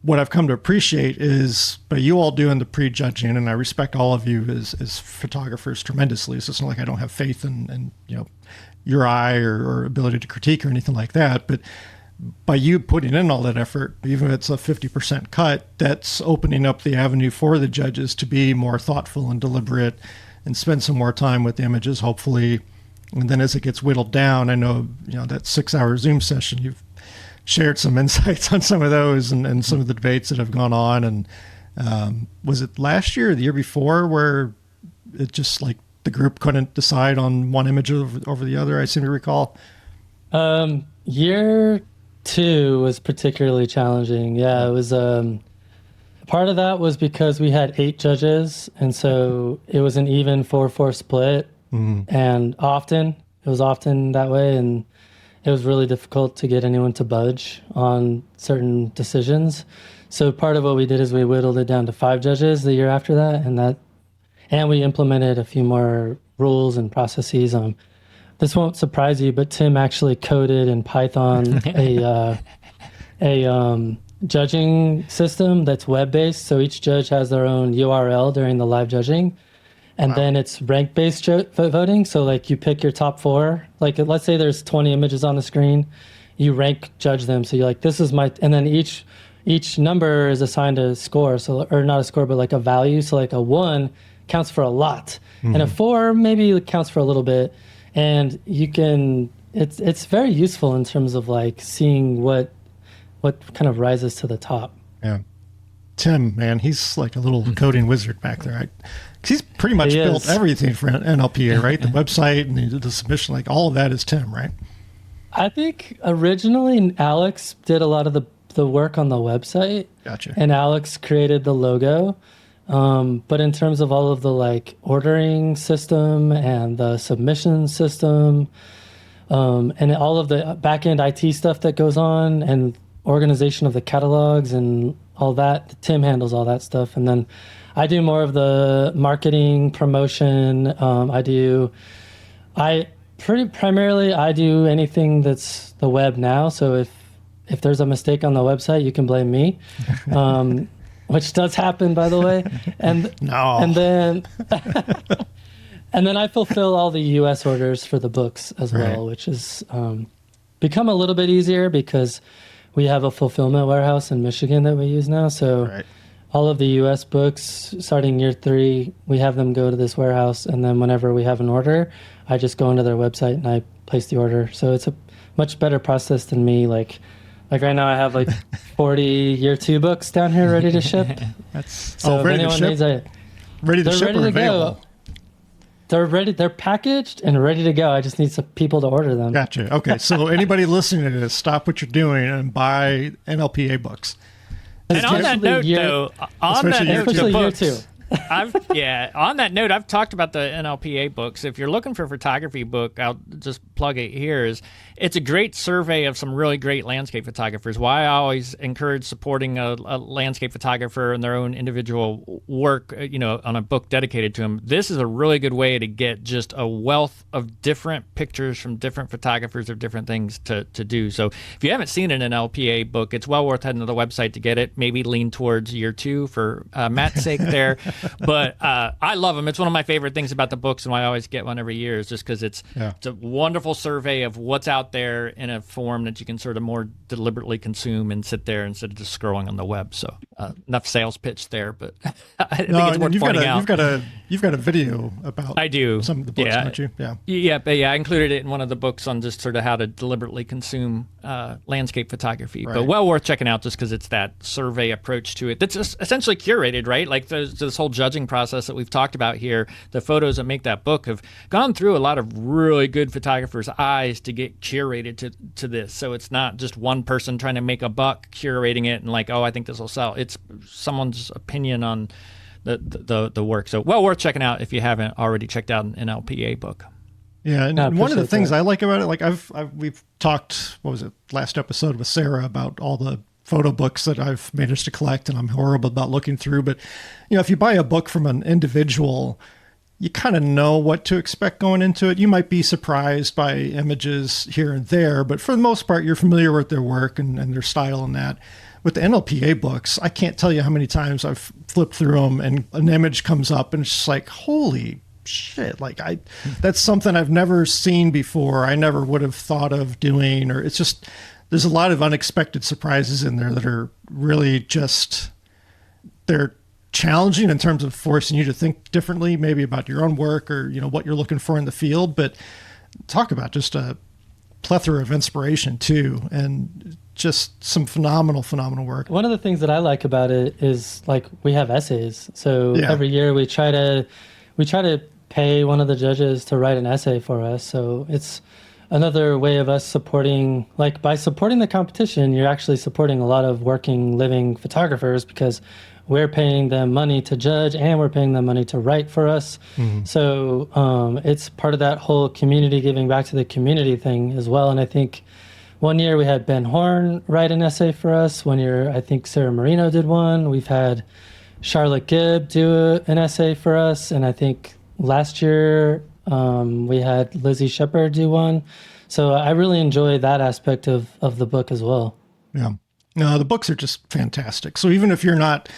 [SPEAKER 1] what I've come to appreciate is by you all doing the prejudging, and I respect all of you as photographers tremendously. So it's not like I don't have faith in your eye or ability to critique or anything like that. But by you putting in all that effort, even if it's a 50% cut, that's opening up the avenue for the judges to be more thoughtful and deliberate and spend some more time with the images, hopefully. And then as it gets whittled down, I know, that 6-hour Zoom session, you've shared some insights on some of those and some of the debates that have gone on. And was it last year or the year before where it just the group couldn't decide on one image over the other? I seem to recall.
[SPEAKER 3] Year 2 was particularly challenging. Yeah, it was part of that was because we had 8 judges, and so it was an even 4-4 split. Mm-hmm. And it was often that way, and it was really difficult to get anyone to budge on certain decisions. So part of what we did is we whittled it down to 5 judges the year after that, and we implemented a few more rules and processes. this won't surprise you, but Tim actually coded in Python a judging system that's web-based. So each judge has their own URL during the live judging. And then it's rank-based voting. So like you pick your top 4. Like let's say there's 20 images on the screen. You rank judge them. So you're like, this is my, and then each number is assigned a score. So, or not a score, but like a value. So like a 1 counts for a lot. And a 4 maybe counts for a little bit. And you can, it's very useful in terms of like seeing what kind of rises to the top.
[SPEAKER 1] Yeah. Tim, man, he's like a little coding wizard back there. He's pretty much built everything for NLPA, right? The website and the submission, like all of that is Tim, right?
[SPEAKER 3] I think originally Alex did a lot of the work on the website.
[SPEAKER 1] Gotcha.
[SPEAKER 3] And Alex created the logo. But in terms of all of the like ordering system and the submission system, and all of the back-end IT stuff that goes on and organization of the catalogs and all that, Tim handles all that stuff. And then I do more of the marketing, promotion. I do anything that's the web now. So if there's a mistake on the website, you can blame me, which does happen, by the way. And then and then I fulfill all the US orders for the books as well, which has become a little bit easier because we have a fulfillment warehouse in Michigan that we use now. So all of the US books, starting year 3, we have them go to this warehouse. And then whenever we have an order, I just go into their website and I place the order. So it's a much better process than me. Like right now I have like 40 year 2 books down here ready to ship.
[SPEAKER 1] That's
[SPEAKER 3] so
[SPEAKER 1] ready to ship? Ready to ship or available?
[SPEAKER 3] Go. They're ready. They're packaged and ready to go. I just need some people to order them.
[SPEAKER 1] Gotcha. Okay. So anybody listening to this, stop what you're doing and buy NLPA books.
[SPEAKER 2] And on that note, though, on that note, I've talked about the NLPA books. If you're looking for a photography book, I'll just plug it here. It's a great survey of some really great landscape photographers. Why I always encourage supporting a landscape photographer in their own individual work, on a book dedicated to them. This is a really good way to get just a wealth of different pictures from different photographers of different things to do. So if you haven't seen an NLPA book, it's well worth heading to the website to get it. Maybe lean towards year 2 for Matt's sake there. But I love them. It's one of my favorite things about the books, and why I always get one every year is just because it's a wonderful survey of what's out there in a form that you can sort of more deliberately consume and sit there instead of just scrolling on the web. So enough sales pitch there, but I think it's worth pointing out.
[SPEAKER 1] You've got a video about some of the books, don't you?
[SPEAKER 2] I included it in one of the books on just sort of how to deliberately consume landscape photography. But well worth checking out just because it's that survey approach to it that's just essentially curated, right? Like this whole judging process that we've talked about here, the photos that make that book have gone through a lot of really good photographers' eyes to get curated to this. So it's not just one person trying to make a buck curating it and like, oh, I think this will sell. It's someone's opinion on the work. So well worth checking out if you haven't already checked out an NLPA book.
[SPEAKER 1] Yeah, and one of the things I like about it, like we've talked, what was it, last episode with Sarah about all the photo books that I've managed to collect, and I'm horrible about looking through. But, if you buy a book from an individual, you kind of know what to expect going into it. You might be surprised by images here and there, but for the most part, you're familiar with their work and their style and that. With the NLPA books, I can't tell you how many times I've flipped through them and an image comes up and it's just like, holy shit, like that's something I've never seen before. I never would have thought of doing, or it's just, there's a lot of unexpected surprises in there that are really just, they're challenging in terms of forcing you to think differently, maybe about your own work or, what you're looking for in the field. But talk about just a plethora of inspiration too, and just some phenomenal work.
[SPEAKER 3] One of the things that I like about it is like we have essays. So every year we try to pay one of the judges to write an essay for us. So it's another way of us supporting, like by supporting the competition, you're actually supporting a lot of working, living photographers because we're paying them money to judge and we're paying them money to write for us. Mm-hmm. So it's part of that whole community giving back to the community thing as well. And I think one year we had Ben Horn write an essay for us. One year I think Sarah Marino did one. We've had Charlotte Gibb do an essay for us. And I think last year We had Lizzie Shepard do one. So I really enjoy that aspect of the book as well.
[SPEAKER 1] Yeah. No, the books are just fantastic. So even if you're not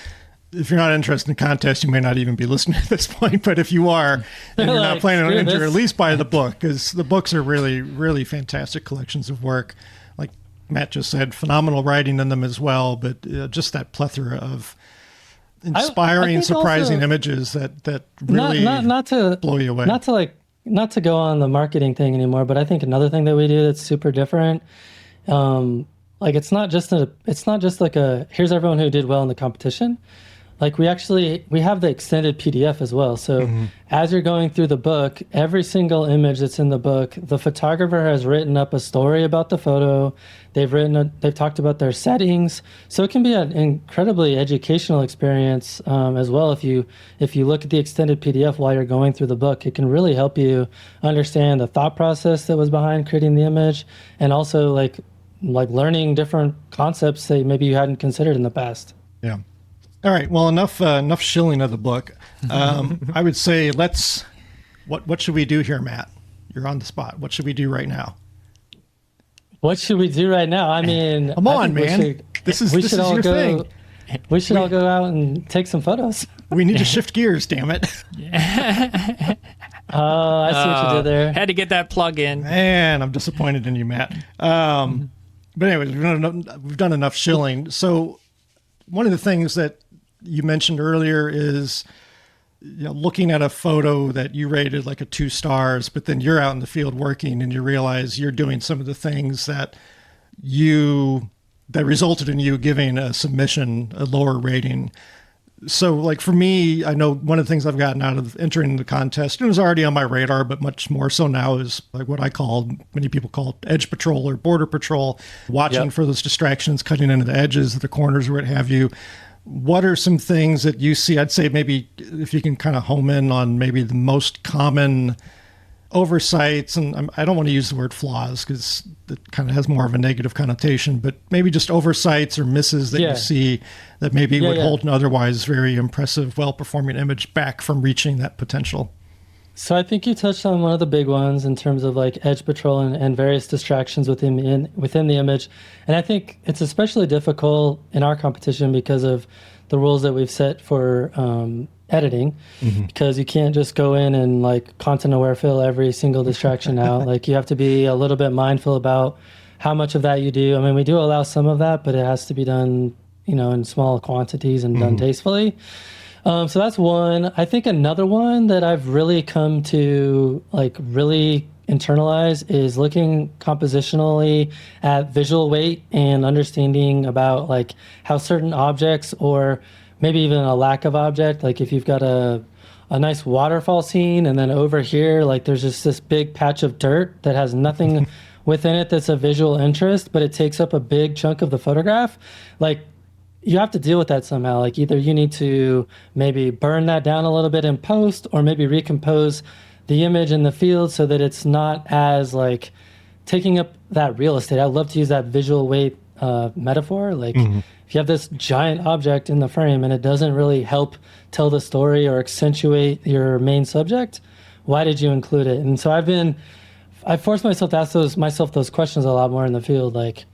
[SPEAKER 1] interested in contests, you may not even be listening at this point. But if you are, and you're not planning on entering, at least buy the book, because the books are really, really fantastic collections of work. Like Matt just said, phenomenal writing in them as well. But just that plethora of inspiring, surprising also, images that really not to blow you away.
[SPEAKER 3] Not to go on the marketing thing anymore, but I think another thing that we do that's super different, like it's not just like a here's everyone who did well in the competition. Like we have the extended PDF as well. So as you're going through the book, every single image that's in the book, the photographer has written up a story about the photo. They've talked about their settings. So it can be an incredibly educational experience as well. If you look at the extended PDF while you're going through the book, it can really help you understand the thought process that was behind creating the image, and also like learning different concepts that maybe you hadn't considered in the past.
[SPEAKER 1] Yeah. All right. Well, enough shilling of the book. I would say what should we do here, Matt? You're on the spot. What should we do right now?
[SPEAKER 3] What should we do right now? I mean,
[SPEAKER 1] come on, man. This is your thing.
[SPEAKER 3] We should all go out and take some photos.
[SPEAKER 1] We need to shift gears, damn it.
[SPEAKER 3] Oh, I see what you did there.
[SPEAKER 2] Had to get that plug in.
[SPEAKER 1] Man, I'm disappointed in you, Matt. But anyways, we've done enough shilling. So one of the things that you mentioned earlier is, looking at a photo that you rated like a 2 stars, but then you're out in the field working and you realize you're doing some of the things that resulted in you giving a submission a lower rating. So like for me, I know one of the things I've gotten out of entering the contest, and it was already on my radar, but much more so now, is like what many people call edge patrol or border patrol, watching for those distractions, cutting into the edges, the corners, or what have you. What are some things that you see? I'd say maybe if you can kind of home in on maybe the most common oversights, and I don't want to use the word flaws because it kind of has more of a negative connotation, but maybe just oversights or misses that you see that maybe would hold an otherwise very impressive, well-performing image back from reaching that potential.
[SPEAKER 3] So I think you touched on one of the big ones in terms of like edge patrol and various distractions within the image. And I think it's especially difficult in our competition because of the rules that we've set for editing, because you can't just go in and like content aware fill every single distraction out. Like you have to be a little bit mindful about how much of that you do. I mean, we do allow some of that, but it has to be done, in small quantities and done tastefully. So that's one. I think another one that I've really come to like really internalize is looking compositionally at visual weight and understanding about like how certain objects, or maybe even a lack of object, like if you've got a nice waterfall scene and then over here, like there's just this big patch of dirt that has nothing within it that's a visual interest, but it takes up a big chunk of the photograph. Like you have to deal with that somehow. Like either you need to maybe burn that down a little bit in post, or maybe recompose the image in the field so that it's not as like taking up that real estate. I love to use that visual weight metaphor. Like if you have this giant object in the frame and it doesn't really help tell the story or accentuate your main subject, why did you include it? And so I forced myself to ask myself those questions a lot more in the field. Like,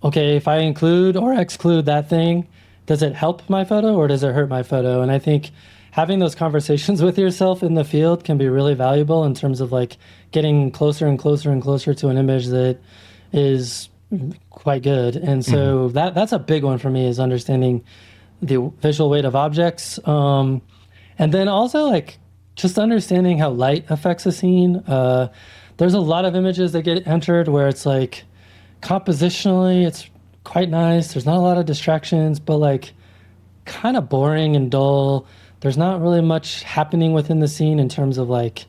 [SPEAKER 3] okay, if I include or exclude that thing, does it help my photo or does it hurt my photo? And I think having those conversations with yourself in the field can be really valuable in terms of like getting closer and closer and closer to an image that is quite good. And so that's a big one for me, is understanding the visual weight of objects. And then also like just understanding how light affects a scene. There's a lot of images that get entered where it's like, compositionally, it's quite nice. There's not a lot of distractions, but like kind of boring and dull. There's not really much happening within the scene in terms of like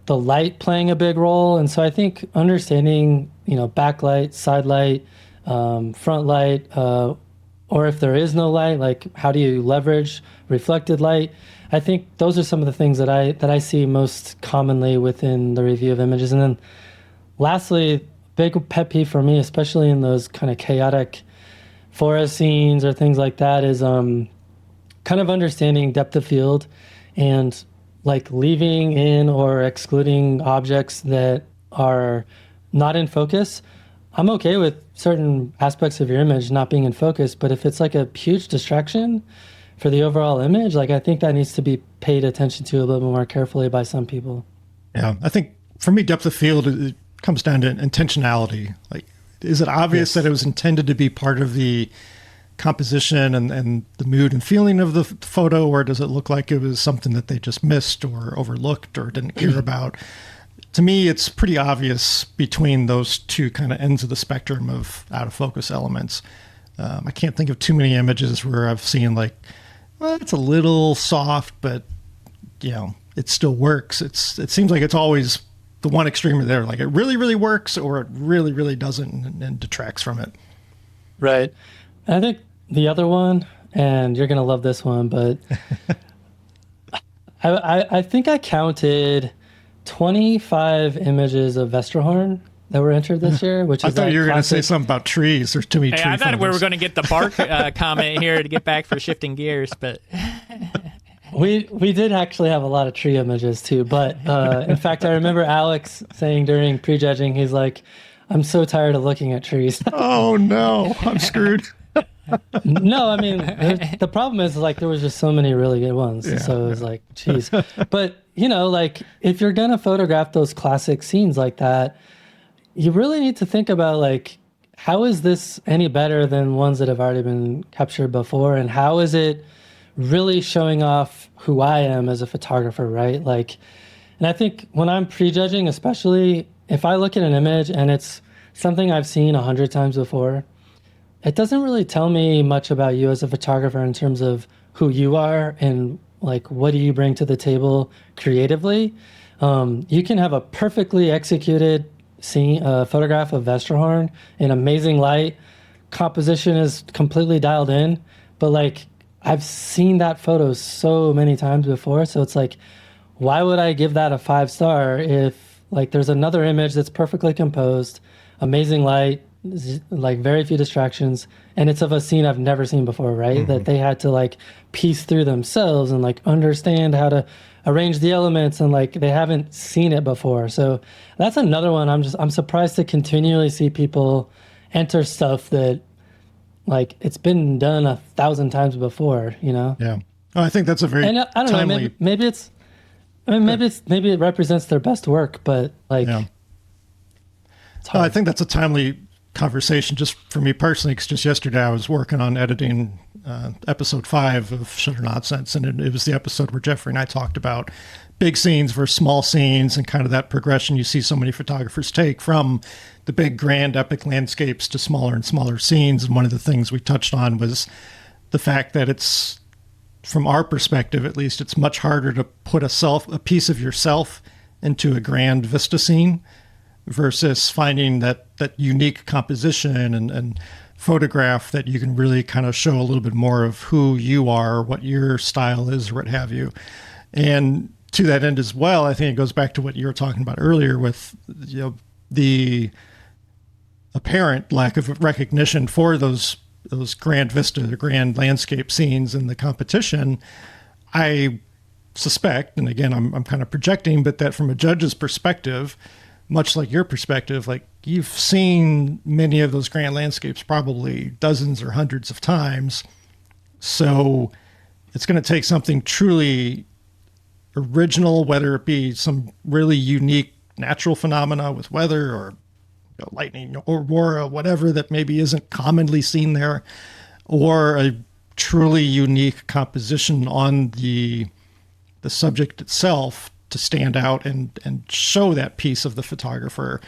[SPEAKER 3] the light playing a big role. And so I think understanding, backlight, side light, front light, or if there is no light, like how do you leverage reflected light? I think those are some of the things that I see most commonly within the review of images. And then lastly, big pet peeve for me, especially in those kind of chaotic forest scenes or things like that, is kind of understanding depth of field and like leaving in or excluding objects that are not in focus, I'm okay with certain aspects of your image not being in focus, but if it's like a huge distraction for the overall image, like I think that needs to be paid attention to a little bit more carefully by some people.
[SPEAKER 1] Yeah, I think for me, depth of field, it comes down to intentionality. Like, is it obvious that it was intended to be part of the composition and the mood and feeling of the photo, or does it look like it was something that they just missed or overlooked or didn't care about? To me, it's pretty obvious between those two kind of ends of the spectrum of out of focus elements. I can't think of too many images where I've seen like, well, it's a little soft, but it still works. It seems like it's always the one extreme or there, like it really, really works, or it really, really doesn't and detracts from it.
[SPEAKER 3] Right. I think the other one, and you're going to love this one, but I think I counted 25 images of Vesterhorn that were entered this year, which is
[SPEAKER 1] I thought
[SPEAKER 3] like
[SPEAKER 1] you were going to say something about trees. There's too many trees.
[SPEAKER 2] I thought we were going to get the bark comment here to get back for shifting gears, but
[SPEAKER 3] we did actually have a lot of tree images too. But in fact, I remember Alex saying during prejudging, he's like, "I'm so tired of looking at trees."
[SPEAKER 1] Oh no, I'm screwed.
[SPEAKER 3] No, I mean, the problem is like there was just so many really good ones.
[SPEAKER 1] Yeah,
[SPEAKER 3] so it was like, geez. But, like if you're going to photograph those classic scenes like that, you really need to think about like, how is this any better than ones that have already been captured before? And how is it really showing off who I am as a photographer, right? Like, and I think when I'm prejudging, especially if I look at an image and it's something I've seen 100 times before, it doesn't really tell me much about you as a photographer in terms of who you are and like what do you bring to the table creatively. You can have a perfectly executed photograph of Vesterhorn in amazing light. Composition is completely dialed in, but like I've seen that photo so many times before. So it's like, why would I give that a 5-star if like there's another image that's perfectly composed, amazing light, like very few distractions, and it's of a scene I've never seen before, right? Mm-hmm. That they had to like piece through themselves and like understand how to arrange the elements, and like they haven't seen it before. So that's another one. I'm surprised to continually see people enter stuff that like it's been done 1,000 times before,
[SPEAKER 1] Yeah. Oh, I think that's a very
[SPEAKER 3] and I don't
[SPEAKER 1] timely...
[SPEAKER 3] know, maybe it represents their best work, but like it's hard.
[SPEAKER 1] I think that's a timely conversation just for me personally, because just yesterday I was working on editing episode 5 of Shutter Nonsense, and it was the episode where Jeffrey and I talked about big scenes versus small scenes and kind of that progression you see so many photographers take from the big grand epic landscapes to smaller and smaller scenes. And one of the things we touched on was the fact that it's, from our perspective at least, it's much harder to put a piece of yourself into a grand vista scene versus finding that unique composition and photograph that you can really kind of show a little bit more of who you are, what your style is, or what have you. And to that end as well, I think it goes back to what you were talking about earlier with the apparent lack of recognition for those grand vista, the grand landscape scenes in the competition. I suspect, and again, I'm kind of projecting, but that from a judge's perspective, much like your perspective, like you've seen many of those grand landscapes probably dozens or hundreds of times. So it's going to take something truly original, whether it be some really unique natural phenomena with weather or lightning or aurora, whatever that maybe isn't commonly seen there, or a truly unique composition on the subject itself to stand out and show that piece of the photographer,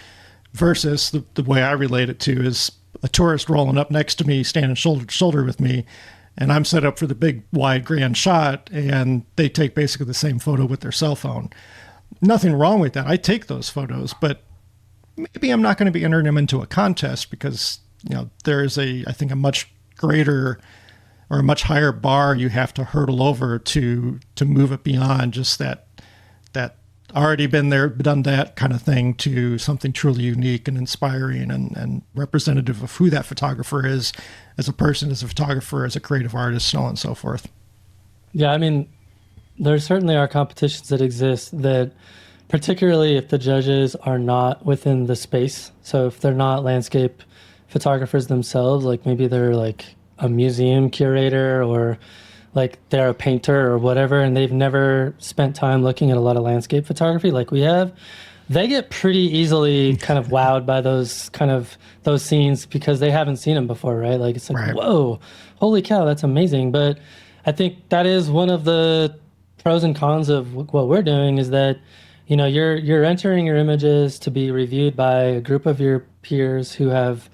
[SPEAKER 1] versus the way I relate it to is a tourist rolling up next to me, standing shoulder to shoulder with me, and I'm set up for the big wide grand shot, and they take basically the same photo with their cell phone. Nothing wrong with that. I take those photos, but maybe I'm not going to be entering them into a contest because, there is I think a much greater or a much higher bar you have to hurdle over to move it beyond just that already been there, done that kind of thing, to something truly unique and inspiring and representative of who that photographer is as a person, as a photographer, as a creative artist, so on and so forth.
[SPEAKER 3] Yeah, I mean, there certainly are competitions that exist that, particularly if the judges are not within the space. So if they're not landscape photographers themselves, like maybe they're like a museum curator or like they're a painter or whatever, and they've never spent time looking at a lot of landscape photography like we have, they get pretty easily kind of wowed by those scenes because they haven't seen them before, right? Like it's like, whoa, holy cow, that's amazing. But I think that is one of the pros and cons of what we're doing is that, you know, you're entering your images to be reviewed by a group of your peers who have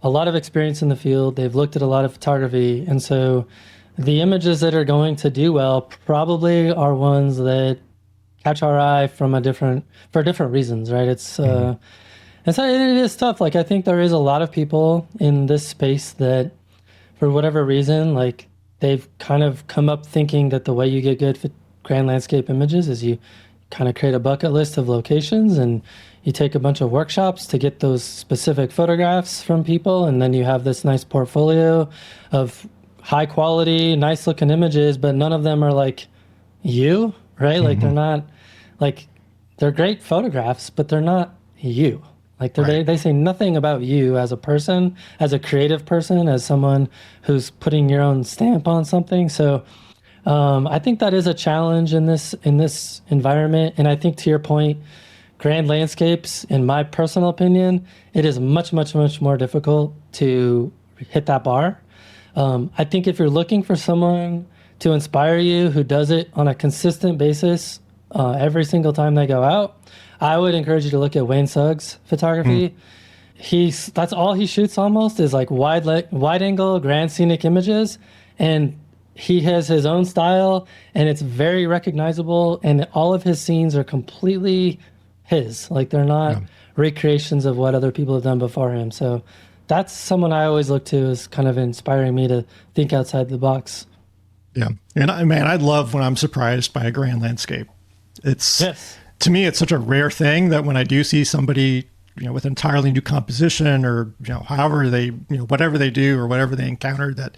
[SPEAKER 3] a lot of experience in the field. They've looked at a lot of photography. And so the images that are going to do well probably are ones that catch our eye for different reasons, right? It's and so it is tough. Like I think there is a lot of people in this space that, for whatever reason, like they've kind of come up thinking that the way you get good grand landscape images is you kind of create a bucket list of locations and you take a bunch of workshops to get those specific photographs from people, and then you have this nice portfolio of high quality, nice looking images, but none of them are like you, right? Like they're not like, they're great photographs, but they're not you. Like they say nothing about you as a person, as a creative person, as someone who's putting your own stamp on something. So I think that is a challenge in this environment. And I think, to your point, grand landscapes, in my personal opinion, it is much, much, much more difficult to hit that bar. I think if you're looking for someone to inspire you who does it on a consistent basis every single time they go out, I would encourage you to look at Wayne Suggs' photography. That's all he shoots almost is like wide angle, grand scenic images. And he has his own style and it's very recognizable. And all of his scenes are completely his. Like they're not recreations of what other people have done before him. So that's someone I always look to as kind of inspiring me to think outside the box.
[SPEAKER 1] Yeah. And I love when I'm surprised by a grand landscape. To me, it's such a rare thing that when I do see somebody, you know, with entirely new composition or, you know, however they, you know, whatever they do or whatever they encounter that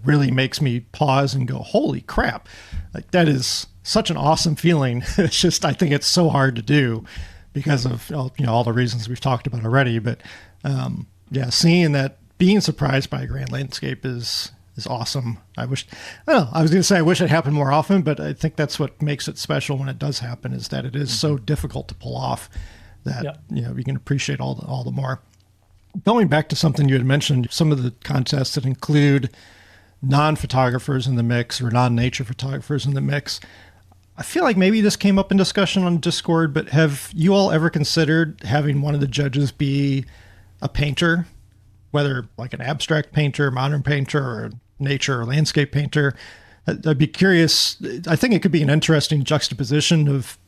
[SPEAKER 1] really makes me pause and go, holy crap. Like that is such an awesome feeling. It's just, I think it's so hard to do because of, you know, all the reasons we've talked about already. But seeing that, being surprised by a grand landscape is awesome. I was going to say I wish it happened more often, but I think that's what makes it special when it does happen, is that it is so difficult to pull off that, you know, you can appreciate all the more. Going back to something you had mentioned, some of the contests that include non-photographers in the mix or non-nature photographers in the mix. I feel like maybe this came up in discussion on Discord, but have you all ever considered having one of the judges be a painter, whether like an abstract painter, modern painter, or nature or landscape painter? I'd be curious. I think it could be an interesting juxtaposition of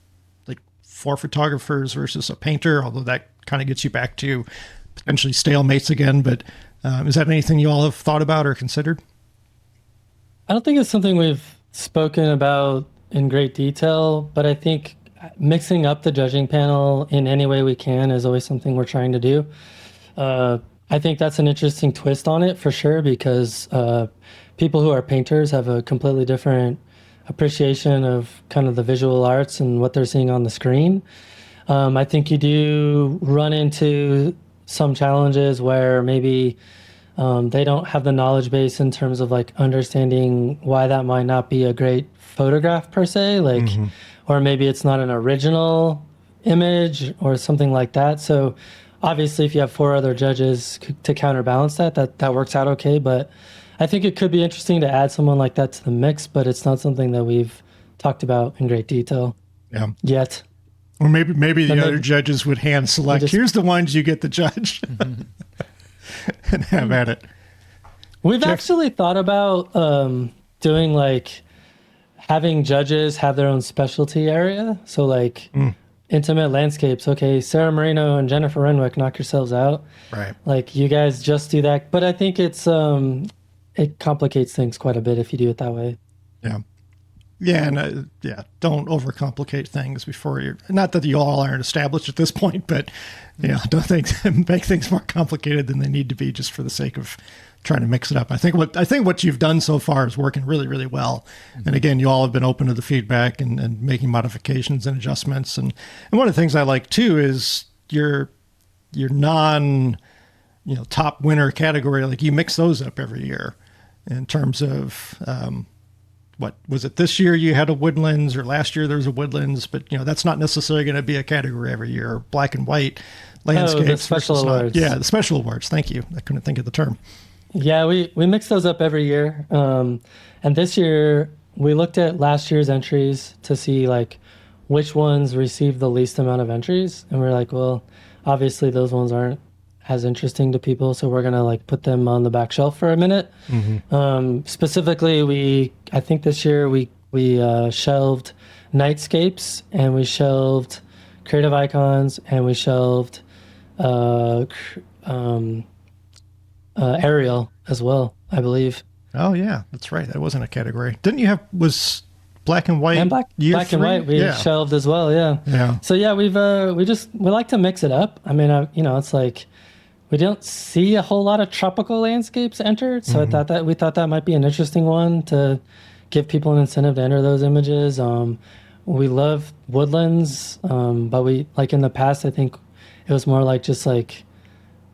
[SPEAKER 1] like 4 photographers versus a painter, although that kind of gets you back to potentially stalemates again. But is that anything you all have thought about or considered?
[SPEAKER 3] I don't think it's something we've spoken about in great detail, but I think mixing up the judging panel in any way we can is always something we're trying to do. I think that's an interesting twist on it for sure, because people who are painters have a completely different appreciation of kind of the visual arts and what they're seeing on the screen. I think you do run into some challenges where maybe they don't have the knowledge base in terms of like understanding why that might not be a great photograph per se, like, or maybe it's not an original image or something like that. So obviously, if you have 4 other judges to counterbalance that works out okay. But I think it could be interesting to add someone like that to the mix, but it's not something that we've talked about in great detail yet.
[SPEAKER 1] Or maybe the other judges would hand select, here's the ones you get to judge and have at it.
[SPEAKER 3] We've actually thought about doing like having judges have their own specialty area. So like intimate landscapes. Okay, Sarah Marino and Jennifer Renwick, knock yourselves out. Right. Like you guys just do that. But I think it's it complicates things quite a bit if you do it that way.
[SPEAKER 1] Yeah. Yeah, and don't overcomplicate things before you're. Not that you all aren't established at this point, but don't make things more complicated than they need to be just for the sake of trying to mix it up. I think what you've done so far is working really, really well. Mm-hmm. And again, you all have been open to the feedback and making modifications and adjustments. And one of the things I like too is your non top winner category. Like you mix those up every year in terms of. What was it this year? You had a woodlands, or last year there was a woodlands, but that's not necessarily going to be a category every year. Black and white landscapes.
[SPEAKER 3] The special awards.
[SPEAKER 1] The special awards. Thank you. I couldn't think of the term.
[SPEAKER 3] Yeah, we mix those up every year. And this year we looked at last year's entries to see like which ones received the least amount of entries, and we're like, well, obviously those ones aren't as interesting to people, so we're gonna like put them on the back shelf for a minute. Mm-hmm. Specifically, I think this year we shelved nightscapes, and we shelved creative icons, and we shelved aerial as well, I believe.
[SPEAKER 1] Oh yeah, that's right. That wasn't a category. Didn't you was black and white?
[SPEAKER 3] And black and white we shelved as well. Yeah. Yeah. So yeah, we like to mix it up. I mean, it's like. We don't see a whole lot of tropical landscapes entered, so mm-hmm. we thought that might be an interesting one to give people an incentive to enter those images. We love woodlands, but we like in the past, I think it was more like just like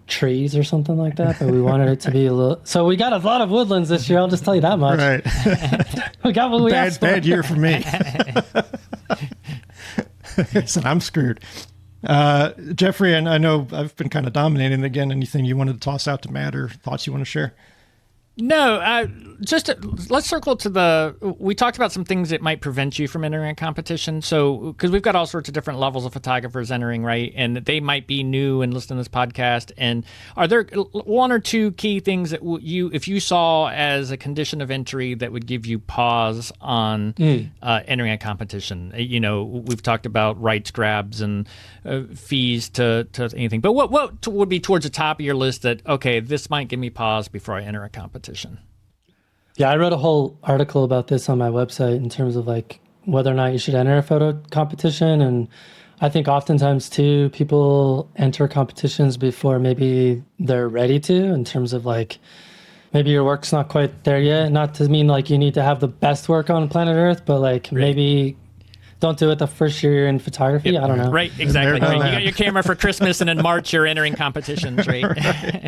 [SPEAKER 3] trees or something like that. But we wanted it to be a little. So we got a lot of woodlands this year. I'll just tell you that much.
[SPEAKER 1] Right.
[SPEAKER 3] We got what we asked for.
[SPEAKER 1] Bad year for me. So I'm screwed. Jeffrey, and I know I've been kind of dominating again. Anything you wanted to toss out to Matt or thoughts you want to share?
[SPEAKER 2] No, let's circle to we talked about some things that might prevent you from entering a competition. So, because we've got all sorts of different levels of photographers entering, right? And they might be new and listening to this podcast. And are there one or two key things that if you saw as a condition of entry that would give you pause on entering a competition? We've talked about rights grabs and fees to anything. But what would be towards the top of your list that, okay, this might give me pause before I enter a competition?
[SPEAKER 3] Yeah, I wrote a whole article about this on my website in terms of like whether or not you should enter a photo competition. And I think oftentimes too, people enter competitions before maybe they're ready to, in terms of like, maybe your work's not quite there yet. Not to mean like you need to have the best work on planet Earth, but like maybe don't do it the first year you're in photography.
[SPEAKER 2] Yep.
[SPEAKER 3] I don't know.
[SPEAKER 2] Right, exactly. You got your camera for Christmas, and in March you're entering competitions, right?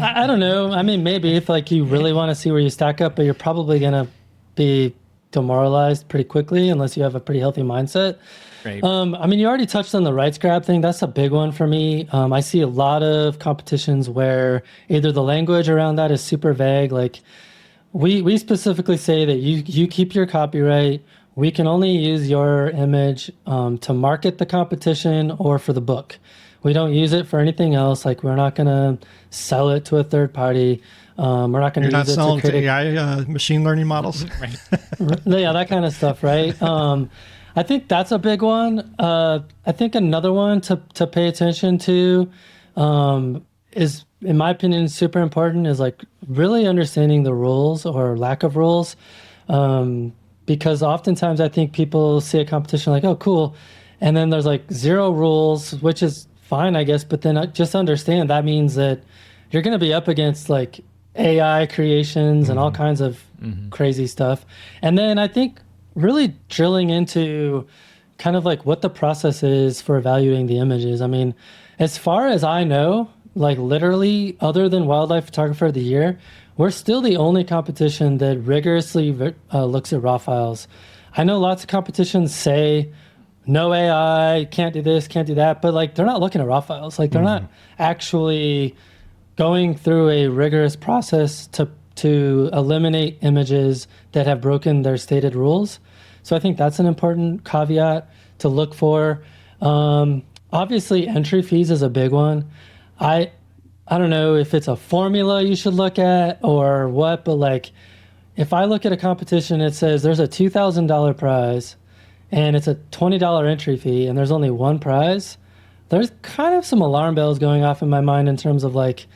[SPEAKER 3] I don't know. I mean, maybe if like you really want to see where you stack up, but you're probably going to be demoralized pretty quickly unless you have a pretty healthy mindset.
[SPEAKER 2] Right.
[SPEAKER 3] I mean, you already touched on the rights grab thing. That's a big one for me. I see a lot of competitions where either the language around that is super vague. Like we specifically say that you keep your copyright. We can only use your image to market the competition or for the book. We don't use it for anything else. Like we're not going to sell it to a third party. We're not going to use it to create
[SPEAKER 1] AI machine learning models.
[SPEAKER 2] Right.
[SPEAKER 3] Yeah, that kind of stuff, right? I think that's a big one. I think another one to pay attention to is, in my opinion, super important, is like really understanding the rules or lack of rules. Because oftentimes I think people see a competition like, oh, cool. And then there's like zero rules, which is fine, I guess. But then just understand that means that you're going to be up against like AI creations and all kinds of crazy stuff. And then I think really drilling into kind of like what the process is for evaluating the images. I mean, as far as I know, like literally other than Wildlife Photographer of the Year, we're still the only competition that rigorously looks at raw files. I know lots of competitions say no AI, can't do this, can't do that, but like they're not looking at raw files. Like they're not actually going through a rigorous process to eliminate images that have broken their stated rules. So I think that's an important caveat to look for. Obviously, entry fees is a big one. I don't know if it's a formula you should look at or what, but like if I look at a competition, it says there's a $2,000 prize and it's a $20 entry fee and there's only one prize, there's kind of some alarm bells going off in my mind in terms of like,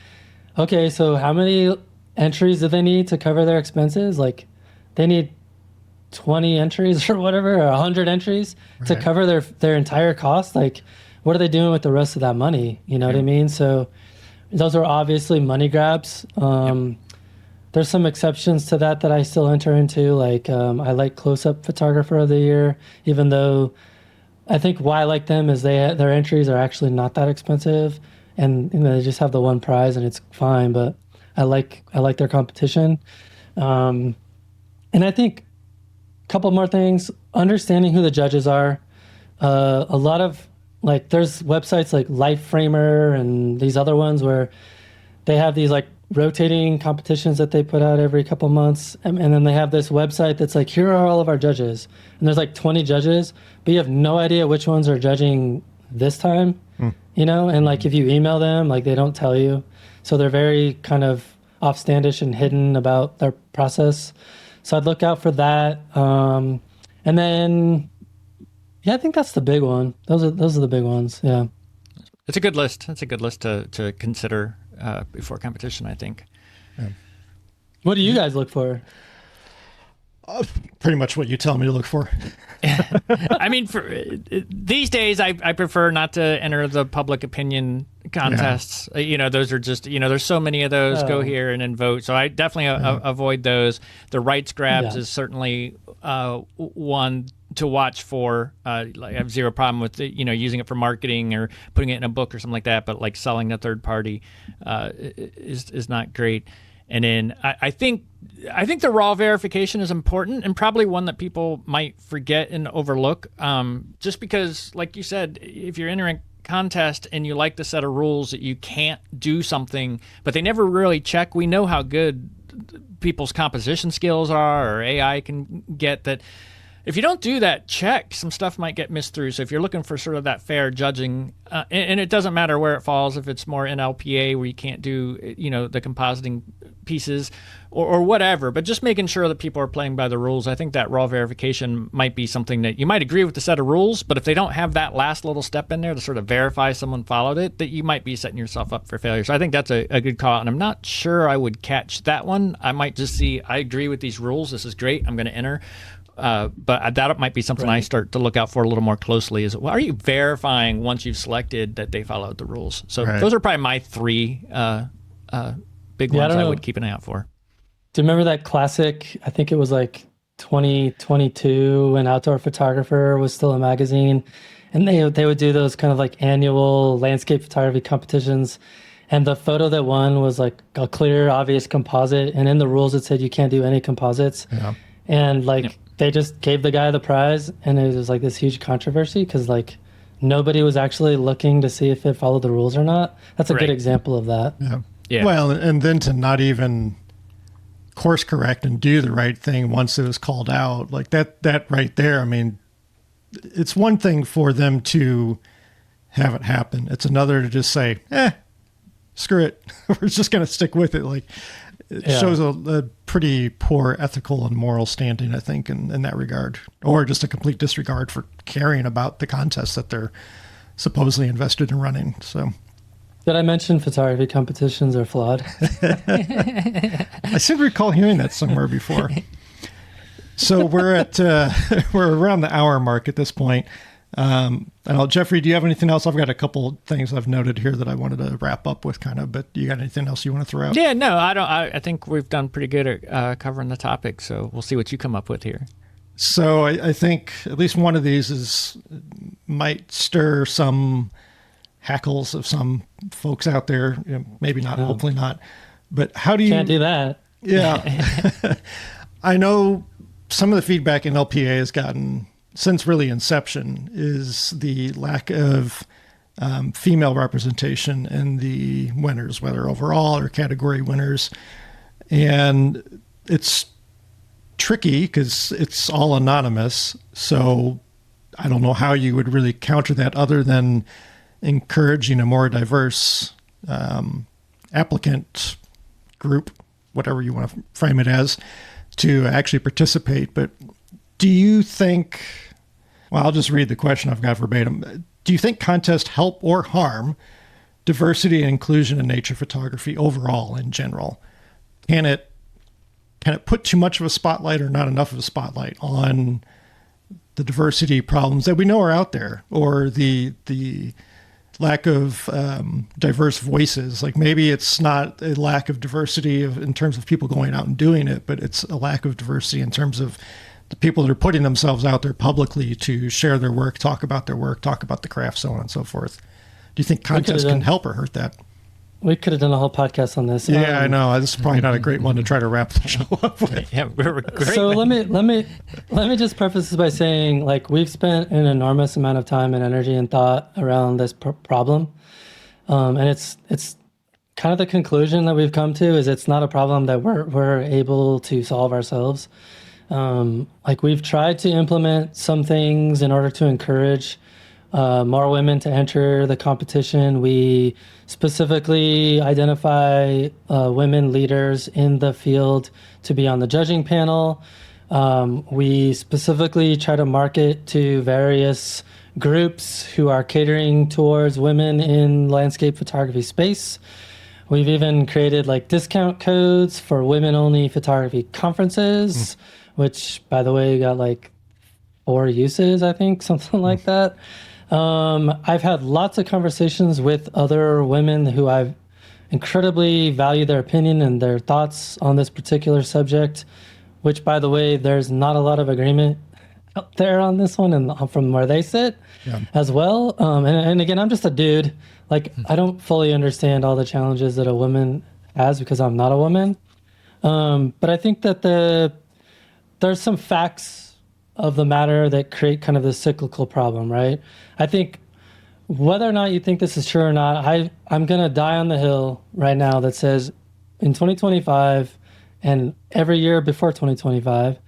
[SPEAKER 3] okay, so how many entries do they need to cover their expenses? Like they need 20 entries or whatever, or 100 entries to cover their entire cost. Like, what are they doing with the rest of that money? You know what I mean? So those are obviously money grabs. There's some exceptions to that I still enter into. Like, I like Close-Up Photographer of the Year, even though I think why I like them is their entries are actually not that expensive, and they just have the one prize and it's fine. But I like their competition, and I think a couple more things: understanding who the judges are. A lot of there's websites like Life Framer and these other ones where they have these rotating competitions that they put out every couple months, and then they have this website that's like, here are all of our judges, and there's 20 judges, but you have no idea which ones are judging this time. And if you email them, they don't tell you, so they're very kind of offstandish and hidden about their process. So I'd look out for that, and then I think that's the big one. Those are the big ones. Yeah,
[SPEAKER 2] it's a good list. It's a good list to consider before competition, I think.
[SPEAKER 1] Yeah.
[SPEAKER 3] What do you guys look for?
[SPEAKER 1] Pretty much what you tell me to look for.
[SPEAKER 2] I mean, for these days, I prefer not to enter the public opinion contests. Those are just, there's so many of those. Go here and then vote. So I definitely avoid those. The rights grabs is certainly one to watch for. I have zero problem with using it for marketing or putting it in a book or something like that. But selling to third party is not great. And then I think the raw verification is important, and probably one that people might forget and overlook. Just because, like you said, if you're entering a contest and you like the set of rules that you can't do something, but they never really check. We know how good people's composition skills are, or AI can get that. If you don't do that check, some stuff might get missed through. So if you're looking for sort of that fair judging, and it doesn't matter where it falls, if it's more NLPA where you can't do, the compositing pieces or whatever, but just making sure that people are playing by the rules. I think that raw verification might be something that you might agree with the set of rules, but if they don't have that last little step in there to sort of verify someone followed it, that you might be setting yourself up for failure. So I think that's a good call, and I'm not sure I would catch that one. I might just see, I agree with these rules. This is great. I'm going to enter. But that might be something I start to look out for a little more closely. Is, well, are you verifying once you've selected that they followed the rules? So those are probably my three big ones I would keep an eye out for.
[SPEAKER 3] Do you remember that classic? I think it was 2022 when Outdoor Photographer was still a magazine, and they would do those kind of annual landscape photography competitions. And the photo that won was a clear, obvious composite, and in the rules it said you can't do any composites. Yeah. And they just gave the guy the prize, and it was this huge controversy because nobody was actually looking to see if it followed the rules or not. That's a good example of that.
[SPEAKER 1] Yeah. Well, and then to not even course correct and do the right thing once it was called out, that right there. I mean, it's one thing for them to have it happen. It's another to just say, screw it. We're just going to stick with it. It shows a pretty poor ethical and moral standing, I think, in that regard, or just a complete disregard for caring about the contest that they're supposedly invested in running. So,
[SPEAKER 3] did I mention photography competitions are flawed?
[SPEAKER 1] I seem to recall hearing that somewhere before. So we're around the hour mark at this point. Jeffrey, do you have anything else? I've got a couple things I've noted here that I wanted to wrap up with but you got anything else you want to throw out?
[SPEAKER 2] Yeah, no, I don't. I think we've done pretty good at covering the topic, so we'll see what you come up with here.
[SPEAKER 1] So I think at least one of these might stir some hackles of some folks out there. Maybe not, hopefully not. But how do you...
[SPEAKER 3] Can't do that.
[SPEAKER 1] Yeah. I know some of the feedback NLPA has gotten since really inception is the lack of female representation in the winners, whether overall or category winners. And it's tricky because it's all anonymous. So I don't know how you would really counter that other than encouraging a more diverse applicant group, whatever you want to frame it as, to actually participate. But do you think, well, I'll just read the question I've got verbatim. Do you think contests help or harm diversity and inclusion in nature photography overall in general? Can it kind of put too much of a spotlight or not enough of a spotlight on the diversity problems that we know are out there, or the lack of diverse voices. Like maybe it's not a lack of diversity in terms of people going out and doing it, but it's a lack of diversity in terms of the people that are putting themselves out there publicly to share their work, talk about their work, talk about the craft, so on and so forth. Do you think contests can help or hurt that?
[SPEAKER 3] We could have done a whole podcast on this.
[SPEAKER 1] Yeah, I know. This is probably not a great one to try to wrap the show up with.
[SPEAKER 2] Yeah, we're great.
[SPEAKER 3] So let me just preface this by saying, like, we've spent an enormous amount of time and energy and thought around this problem, and it's kind of the conclusion that we've come to is it's not a problem that we're able to solve ourselves. Like, we've tried to implement some things in order to encourage more women to enter the competition. We specifically identify women leaders in the field to be on the judging panel. We specifically try to market to various groups who are catering towards women in landscape photography space. We've even created like discount codes for women-only photography conferences, which, by the way, got like 4 uses, I think, something like that. I've had lots of conversations with other women who I've incredibly valued their opinion and their thoughts on this particular subject, which, by the way, there's not a lot of agreement out there on this one and from where they sit as well. And again, I'm just a dude. Like, I don't fully understand all the challenges that a woman has because I'm not a woman. But I think that there's some facts of the matter that create kind of this cyclical problem, right? I think whether or not you think this is true or not, I'm going to die on the hill right now that says in 2025 and every year before 2025,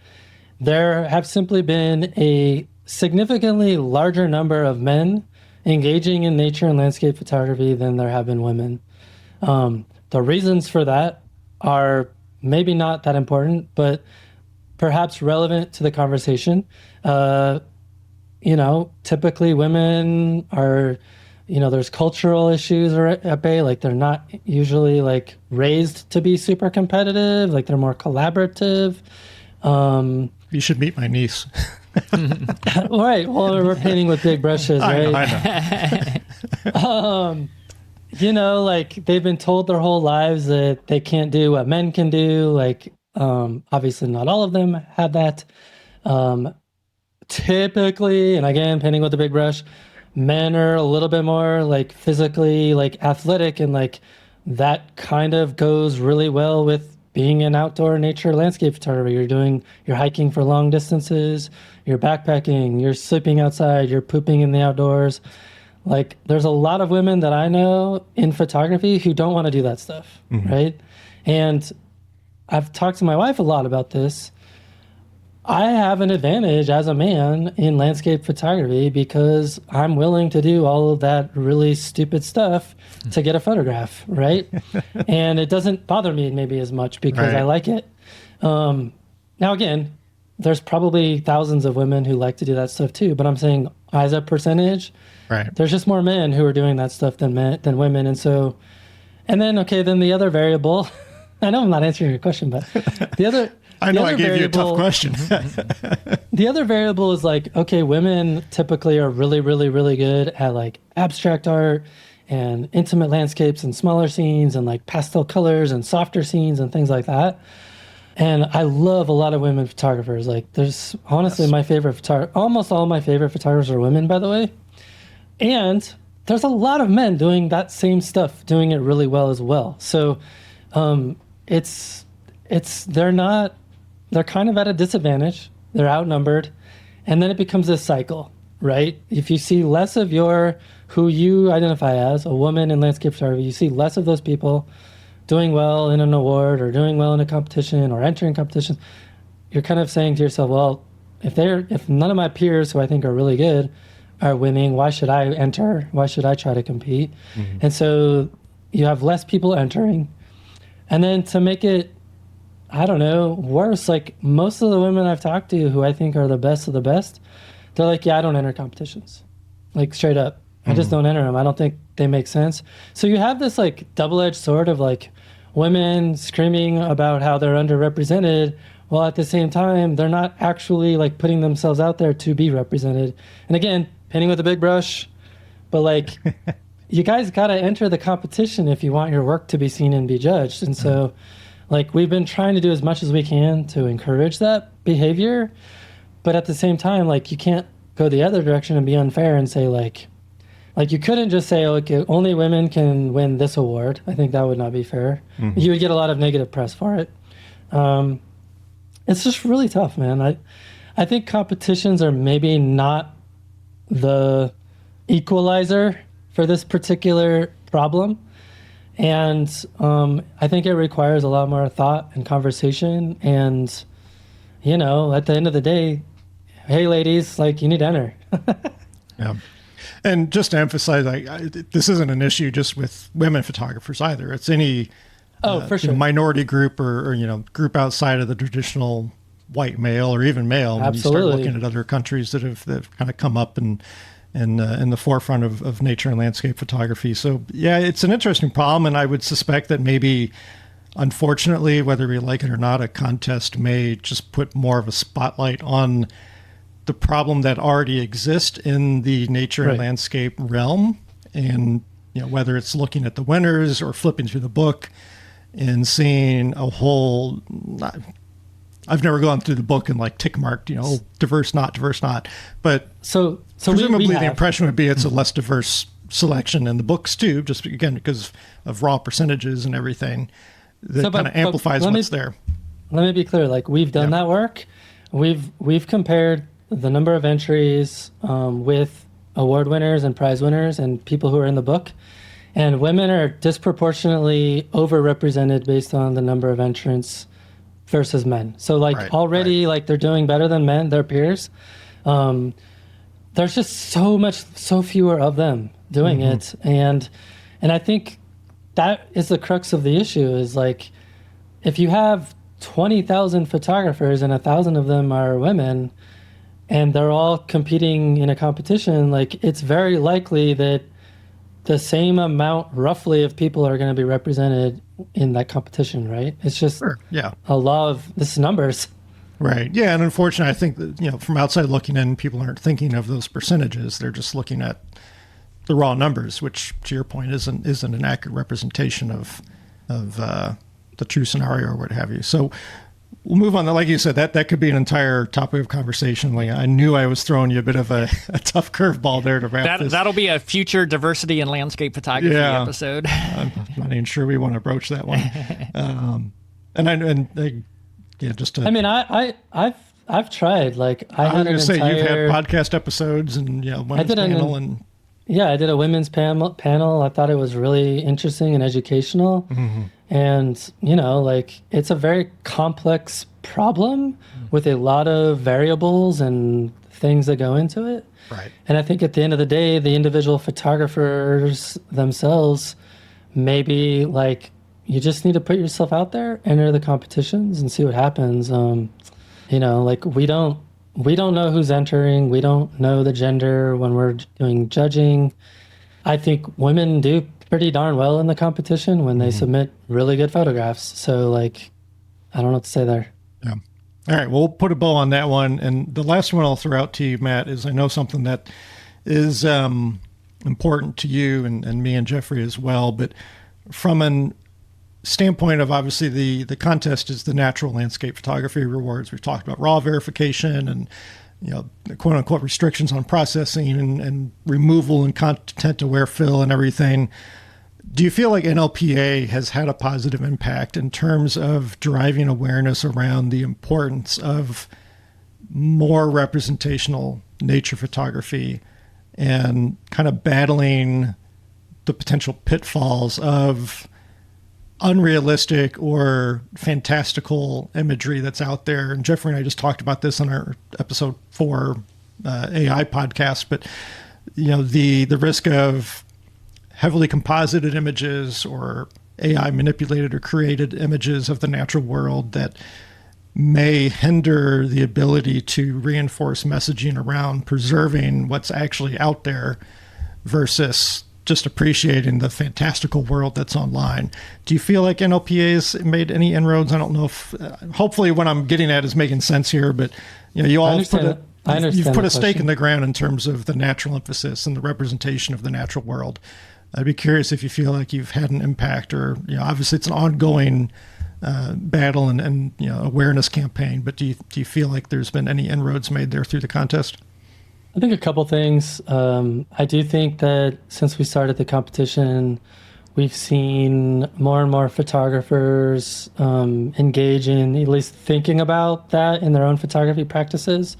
[SPEAKER 3] there have simply been a significantly larger number of men engaging in nature and landscape photography than there have been women. The reasons for that are maybe not that important, but perhaps relevant to the conversation. Typically women are, there's cultural issues at bay. Like, they're not usually like raised to be super competitive. Like, they're more collaborative.
[SPEAKER 1] You should meet my niece.
[SPEAKER 3] Right. Well, we're painting with big brushes, right?
[SPEAKER 1] I
[SPEAKER 3] know. Like, they've been told their whole lives that they can't do what men can do. Like, obviously not all of them have that. Typically, and again, painting with a big brush, men are a little bit more like physically like athletic, and like that kind of goes really well with being an outdoor nature landscape photographer. You're hiking for long distances, you're backpacking, you're sleeping outside, you're pooping in the outdoors. Like, there's a lot of women that I know in photography who don't want to do that stuff, right? And I've talked to my wife a lot about this. I have an advantage as a man in landscape photography because I'm willing to do all of that really stupid stuff to get a photograph, right? And it doesn't bother me maybe as much because I like it. Now, again, there's probably thousands of women who like to do that stuff too, but I'm saying as a percentage, there's just more men who are doing that stuff than women. And then the other variable, I know I'm not answering your question, but I
[SPEAKER 1] gave you a tough question.
[SPEAKER 3] The other variable is like, okay, women typically are really, really, really good at like abstract art and intimate landscapes and smaller scenes and like pastel colors and softer scenes and things like that. And I love a lot of women photographers. Like, there's honestly my favorite almost all my favorite photographers are women, by the way. And there's a lot of men doing that same stuff, doing it really well as well. So they're kind of at a disadvantage. They're outnumbered. And then it becomes this cycle, right? If you see less of who you identify as a woman in landscape photography, you see less of those people doing well in an award or doing well in a competition or entering competitions. You're kind of saying to yourself, well, if none of my peers who I think are really good are winning, why should I enter? Why should I try to compete? And so you have less people entering. And then to make it, I don't know, worse, like most of the women I've talked to who I think are the best of the best, they're like, yeah, I don't enter competitions. Like, straight up. I just don't enter them. I don't think they make sense. So you have this like double-edged sword of like, women screaming about how they're underrepresented, while at the same time, they're not actually like putting themselves out there to be represented. And again, painting with a big brush, but like, you guys got to enter the competition if you want your work to be seen and be judged. And so, like, we've been trying to do as much as we can to encourage that behavior. But at the same time, like, you can't go the other direction and be unfair and say, like you couldn't just say, okay, only women can win this award. I think that would not be fair. Mm-hmm. You would get a lot of negative press for it. It's just really tough, man. I think competitions are maybe not the equalizer for this particular problem. And I think it requires a lot more thought and conversation. And, you know, at the end of the day, hey, ladies, like, you need to enter.
[SPEAKER 1] Yeah. And just to emphasize, this isn't an issue just with women photographers either. It's any
[SPEAKER 3] for sure.
[SPEAKER 1] minority group or, you know, group outside of the traditional white male or even male.
[SPEAKER 3] Absolutely.
[SPEAKER 1] When you start looking at other countries that have kind of come up and in the forefront of nature and landscape photography. So yeah, it's an interesting problem. And I would suspect that maybe, unfortunately, whether we like it or not, a contest may just put more of a spotlight on the problem that already exists in the nature and landscape realm. And, you know, whether it's looking at the winners or flipping through the book and seeing a whole, I've never gone through the book and like tick marked, you know, diverse, not, but
[SPEAKER 3] so
[SPEAKER 1] presumably the impression would be it's a less diverse selection in the books too, just again, because of raw percentages and everything that kind of amplifies what's there.
[SPEAKER 3] Let me be clear. Like, we've done that work. We've compared the number of entries with award winners and prize winners and people who are in the book. And women are disproportionately overrepresented based on the number of entrants versus men. So like already like they're doing better than men, their peers. There's just so fewer of them doing it. And I think that is the crux of the issue is like, if you have 20,000 photographers and 1,000 of them are women and they're all competing in a competition, like it's very likely that the same amount roughly of people are going to be represented in that competition, right? It's just a law of this numbers.
[SPEAKER 1] Right. Yeah. And unfortunately, I think that, you know, from outside looking in, people aren't thinking of those percentages. They're just looking at the raw numbers, which to your point isn't an accurate representation of the true scenario or what have you. So we'll move on. Like you said, that could be an entire topic of conversation. Like, I knew I was throwing you a bit of a tough curveball there to wrap this.
[SPEAKER 2] That'll be a future diversity in landscape photography episode.
[SPEAKER 1] I'm not even sure we want to broach that one.
[SPEAKER 3] I've tried. Like, I was
[SPEAKER 1] going to say, you've had podcast episodes and women's panel and.
[SPEAKER 3] Yeah, I did a women's panel. I thought it was really interesting and educational. Mm-hmm. And, like, it's a very complex problem with a lot of variables and things that go into it.
[SPEAKER 1] Right.
[SPEAKER 3] And I think at the end of the day, the individual photographers themselves, maybe, like, you just need to put yourself out there, enter the competitions, and see what happens. Like, we don't know who's entering. We don't know the gender when we're doing judging. I think women do pretty darn well in the competition when they submit really good photographs. So, like, I don't know what to say there.
[SPEAKER 1] Yeah. All right. Well, we'll put a bow on that one. And the last one I'll throw out to you, Matt, is I know something that is important to you and me and Jeffrey as well. But from an standpoint of, obviously, the contest is the Natural Landscape Photography Rewards. We've talked about raw verification and the quote unquote restrictions on processing and removal and content aware fill and everything. Do you feel like NLPA has had a positive impact in terms of driving awareness around the importance of more representational nature photography and kind of battling the potential pitfalls of unrealistic or fantastical imagery that's out there? And Jeffrey and I just talked about this on our episode 4 AI podcast, but the risk of heavily composited images or AI manipulated or created images of the natural world that may hinder the ability to reinforce messaging around preserving what's actually out there versus just appreciating the fantastical world that's online. Do you feel like NLPA's made any inroads? I don't know if, hopefully what I'm getting at is making sense here, but you all you've put a stake in the ground in terms of the natural emphasis and the representation of the natural world. I'd be curious if you feel like you've had an impact, or obviously it's an ongoing battle and awareness campaign, but do you feel like there's been any inroads made there through the contest?
[SPEAKER 3] I think a couple things. I do think that since we started the competition, we've seen more and more photographers engage in at least thinking about that in their own photography practices.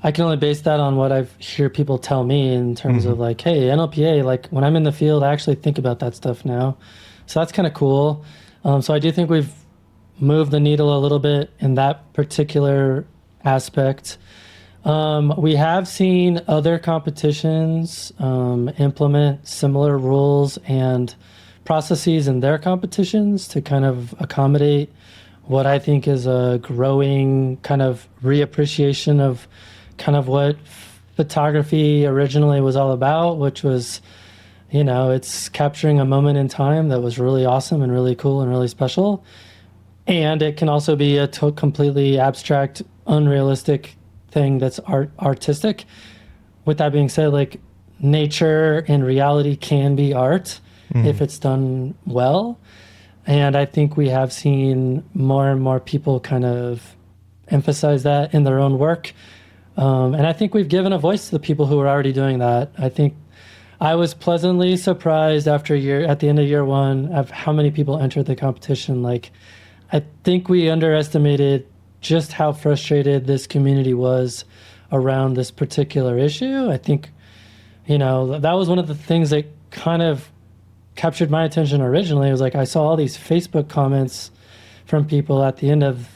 [SPEAKER 3] I can only base that on what I hear people tell me in terms of like, hey, NLPA, like when I'm in the field, I actually think about that stuff now. So that's kind of cool. So I do think we've moved the needle a little bit in that particular aspect. We have seen other competitions implement similar rules and processes in their competitions to kind of accommodate what I think is a growing kind of reappreciation of kind of what photography originally was all about, which was, it's capturing a moment in time that was really awesome and really cool and really special. And it can also be a completely abstract, unrealistic thing that's artistic. With that being said, like nature and reality can be art if it's done well. And I think we have seen more and more people kind of emphasize that in their own work. And I think we've given a voice to the people who are already doing that. I think I was pleasantly surprised at the end of year one of how many people entered the competition. Like, I think we underestimated just how frustrated this community was around this particular issue. I think, that was one of the things that kind of captured my attention originally. It was like I saw all these Facebook comments from people at the end of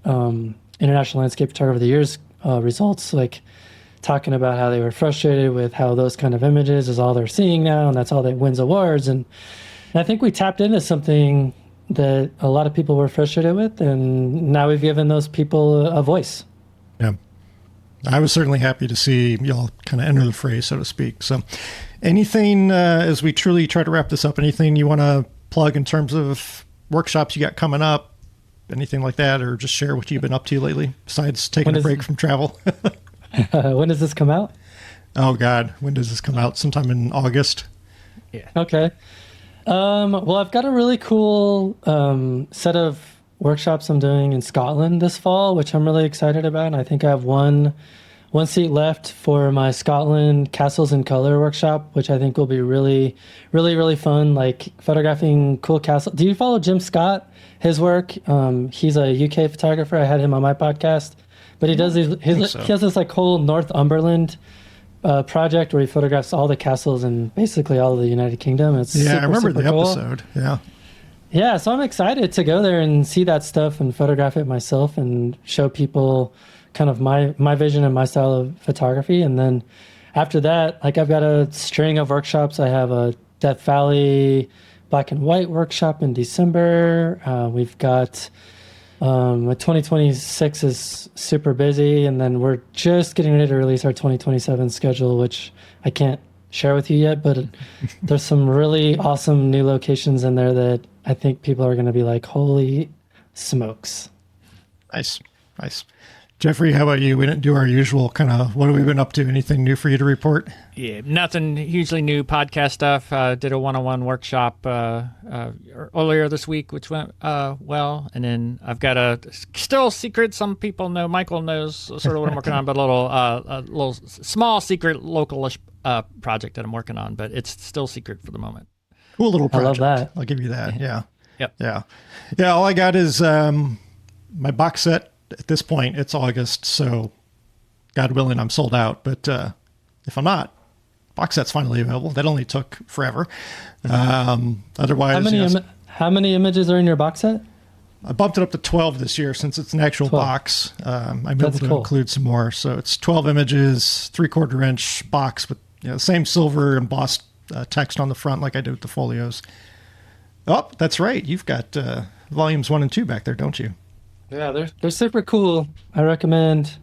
[SPEAKER 3] International Landscape Photographer of the Year's results, like talking about how they were frustrated with how those kind of images is all they're seeing now, and that's all that wins awards. And I think we tapped into something that a lot of people were frustrated with, and now we've given those people a voice.
[SPEAKER 1] Yeah. I was certainly happy to see y'all kind of enter the fray, so to speak. So anything, as we truly try to wrap this up, anything you want to plug in terms of workshops you got coming up, anything like that, or just share what you've been up to lately, besides taking a break from travel?
[SPEAKER 3] When does this come out?
[SPEAKER 1] Oh, God. When does this come out? Sometime in August?
[SPEAKER 2] Yeah.
[SPEAKER 3] Okay. Well, I've got a really cool set of workshops I'm doing in Scotland this fall, which I'm really excited about. And I think I have one seat left for my Scotland Castles in Color workshop, which I think will be really, really, really fun, like photographing cool castles. Do you follow Jim Scott, his work? He's a UK photographer. I had him on my podcast. But he does he has this like whole Northumberland project where he photographs all the castles in basically all of the United Kingdom. It's
[SPEAKER 1] I remember the
[SPEAKER 3] cool
[SPEAKER 1] episode.
[SPEAKER 3] Yeah, so I'm excited to go there and see that stuff and photograph it myself and show people kind of my vision and my style of photography. And then after that, like I've got a string of workshops. I have a Death Valley black and white workshop in December. We've got 2026 is super busy, and then we're just getting ready to release our 2027 schedule, which I can't share with you yet, but there's some really awesome new locations in there that I think people are going to be like, holy smokes.
[SPEAKER 1] Nice. Jeffrey, how about you? We didn't do our usual kind of, what have we been up to? Anything new for you to report?
[SPEAKER 2] Yeah, nothing hugely new. Podcast stuff. Did a one-on-one workshop earlier this week, which went well. And then I've got a still secret. Some people know. Michael knows sort of what I'm working on, but a little small secret localish project that I'm working on, but it's still secret for the moment.
[SPEAKER 1] Cool little project.
[SPEAKER 3] I love that.
[SPEAKER 1] I'll give you that. Yeah.
[SPEAKER 2] Yep.
[SPEAKER 1] Yeah. All I got is my box set. At this point, it's August, so God willing, I'm sold out. But if I'm not, box set's finally available. That only took forever. Otherwise,
[SPEAKER 3] how many images are in your box set?
[SPEAKER 1] I bumped it up to 12 this year since it's an actual
[SPEAKER 3] 12.
[SPEAKER 1] box. I'm able to include some more. So it's 12 images, 3/4 inch box with same silver embossed text on the front like I do with the folios. Oh, that's right. You've got volumes 1 and 2 back there, don't you?
[SPEAKER 3] Yeah, they're super cool. I recommend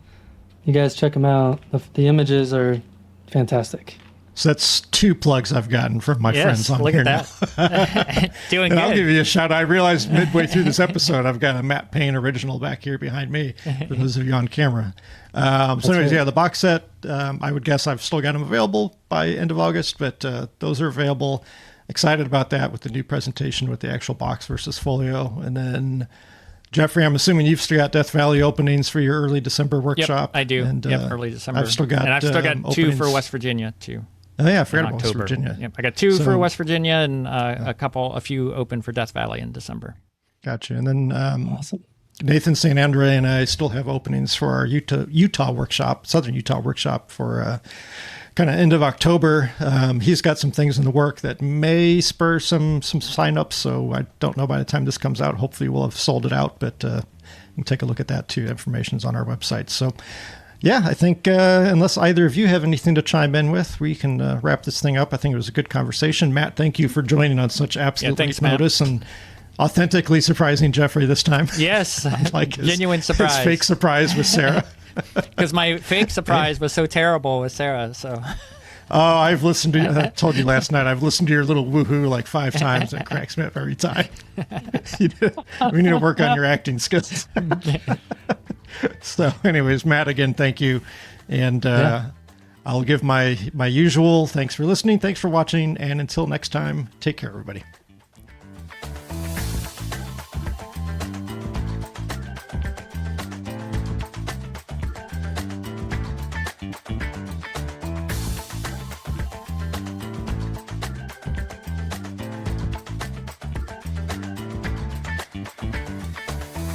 [SPEAKER 3] you guys check them out. The images are fantastic.
[SPEAKER 1] So that's 2 plugs I've gotten from my friends on
[SPEAKER 2] look
[SPEAKER 1] here
[SPEAKER 2] at that. Doing
[SPEAKER 1] and
[SPEAKER 2] good.
[SPEAKER 1] I'll give you a shout. I realized midway through this episode, I've got a Matt Payne original back here behind me, for those of you on camera. So anyways, the box set, I would guess I've still got them available by end of August, but those are available. Excited about that with the new presentation with the actual box versus folio. And then, Jeffrey, I'm assuming you've still got Death Valley openings for your early December workshop.
[SPEAKER 2] Yep, I do.
[SPEAKER 1] And,
[SPEAKER 2] early December.
[SPEAKER 1] I've still got
[SPEAKER 2] 2
[SPEAKER 1] openings
[SPEAKER 2] for West Virginia, too.
[SPEAKER 1] Oh yeah, I forgot about West Virginia.
[SPEAKER 2] Yep, I got 2 for West Virginia and a few open for Death Valley in December.
[SPEAKER 1] Gotcha. And then
[SPEAKER 3] Awesome.
[SPEAKER 1] Nathan St. Andre and I still have openings for our Utah workshop, Southern Utah workshop for kind of end of October. He's got some things in the work that may spur some signups. So I don't know by the time this comes out. Hopefully we'll have sold it out, but you can take a look at that too. Information's on our website. So yeah, I think unless either of you have anything to chime in with, we can wrap this thing up. I think it was a good conversation. Matt, thank you for joining on such absolute notice and authentically surprising Jeffrey this time.
[SPEAKER 2] Yes,
[SPEAKER 1] like
[SPEAKER 2] genuine surprise.
[SPEAKER 1] His fake surprise with Sarah.
[SPEAKER 2] Because my fake surprise was so terrible with Sarah. So.
[SPEAKER 1] Oh, I've listened to. I told you last night. I've listened to your little woohoo like 5 times. It cracks me up every time. We need to work on your acting skills. So, anyways, Matt, again, thank you, and I'll give my usual thanks for listening, thanks for watching, and until next time, take care, everybody.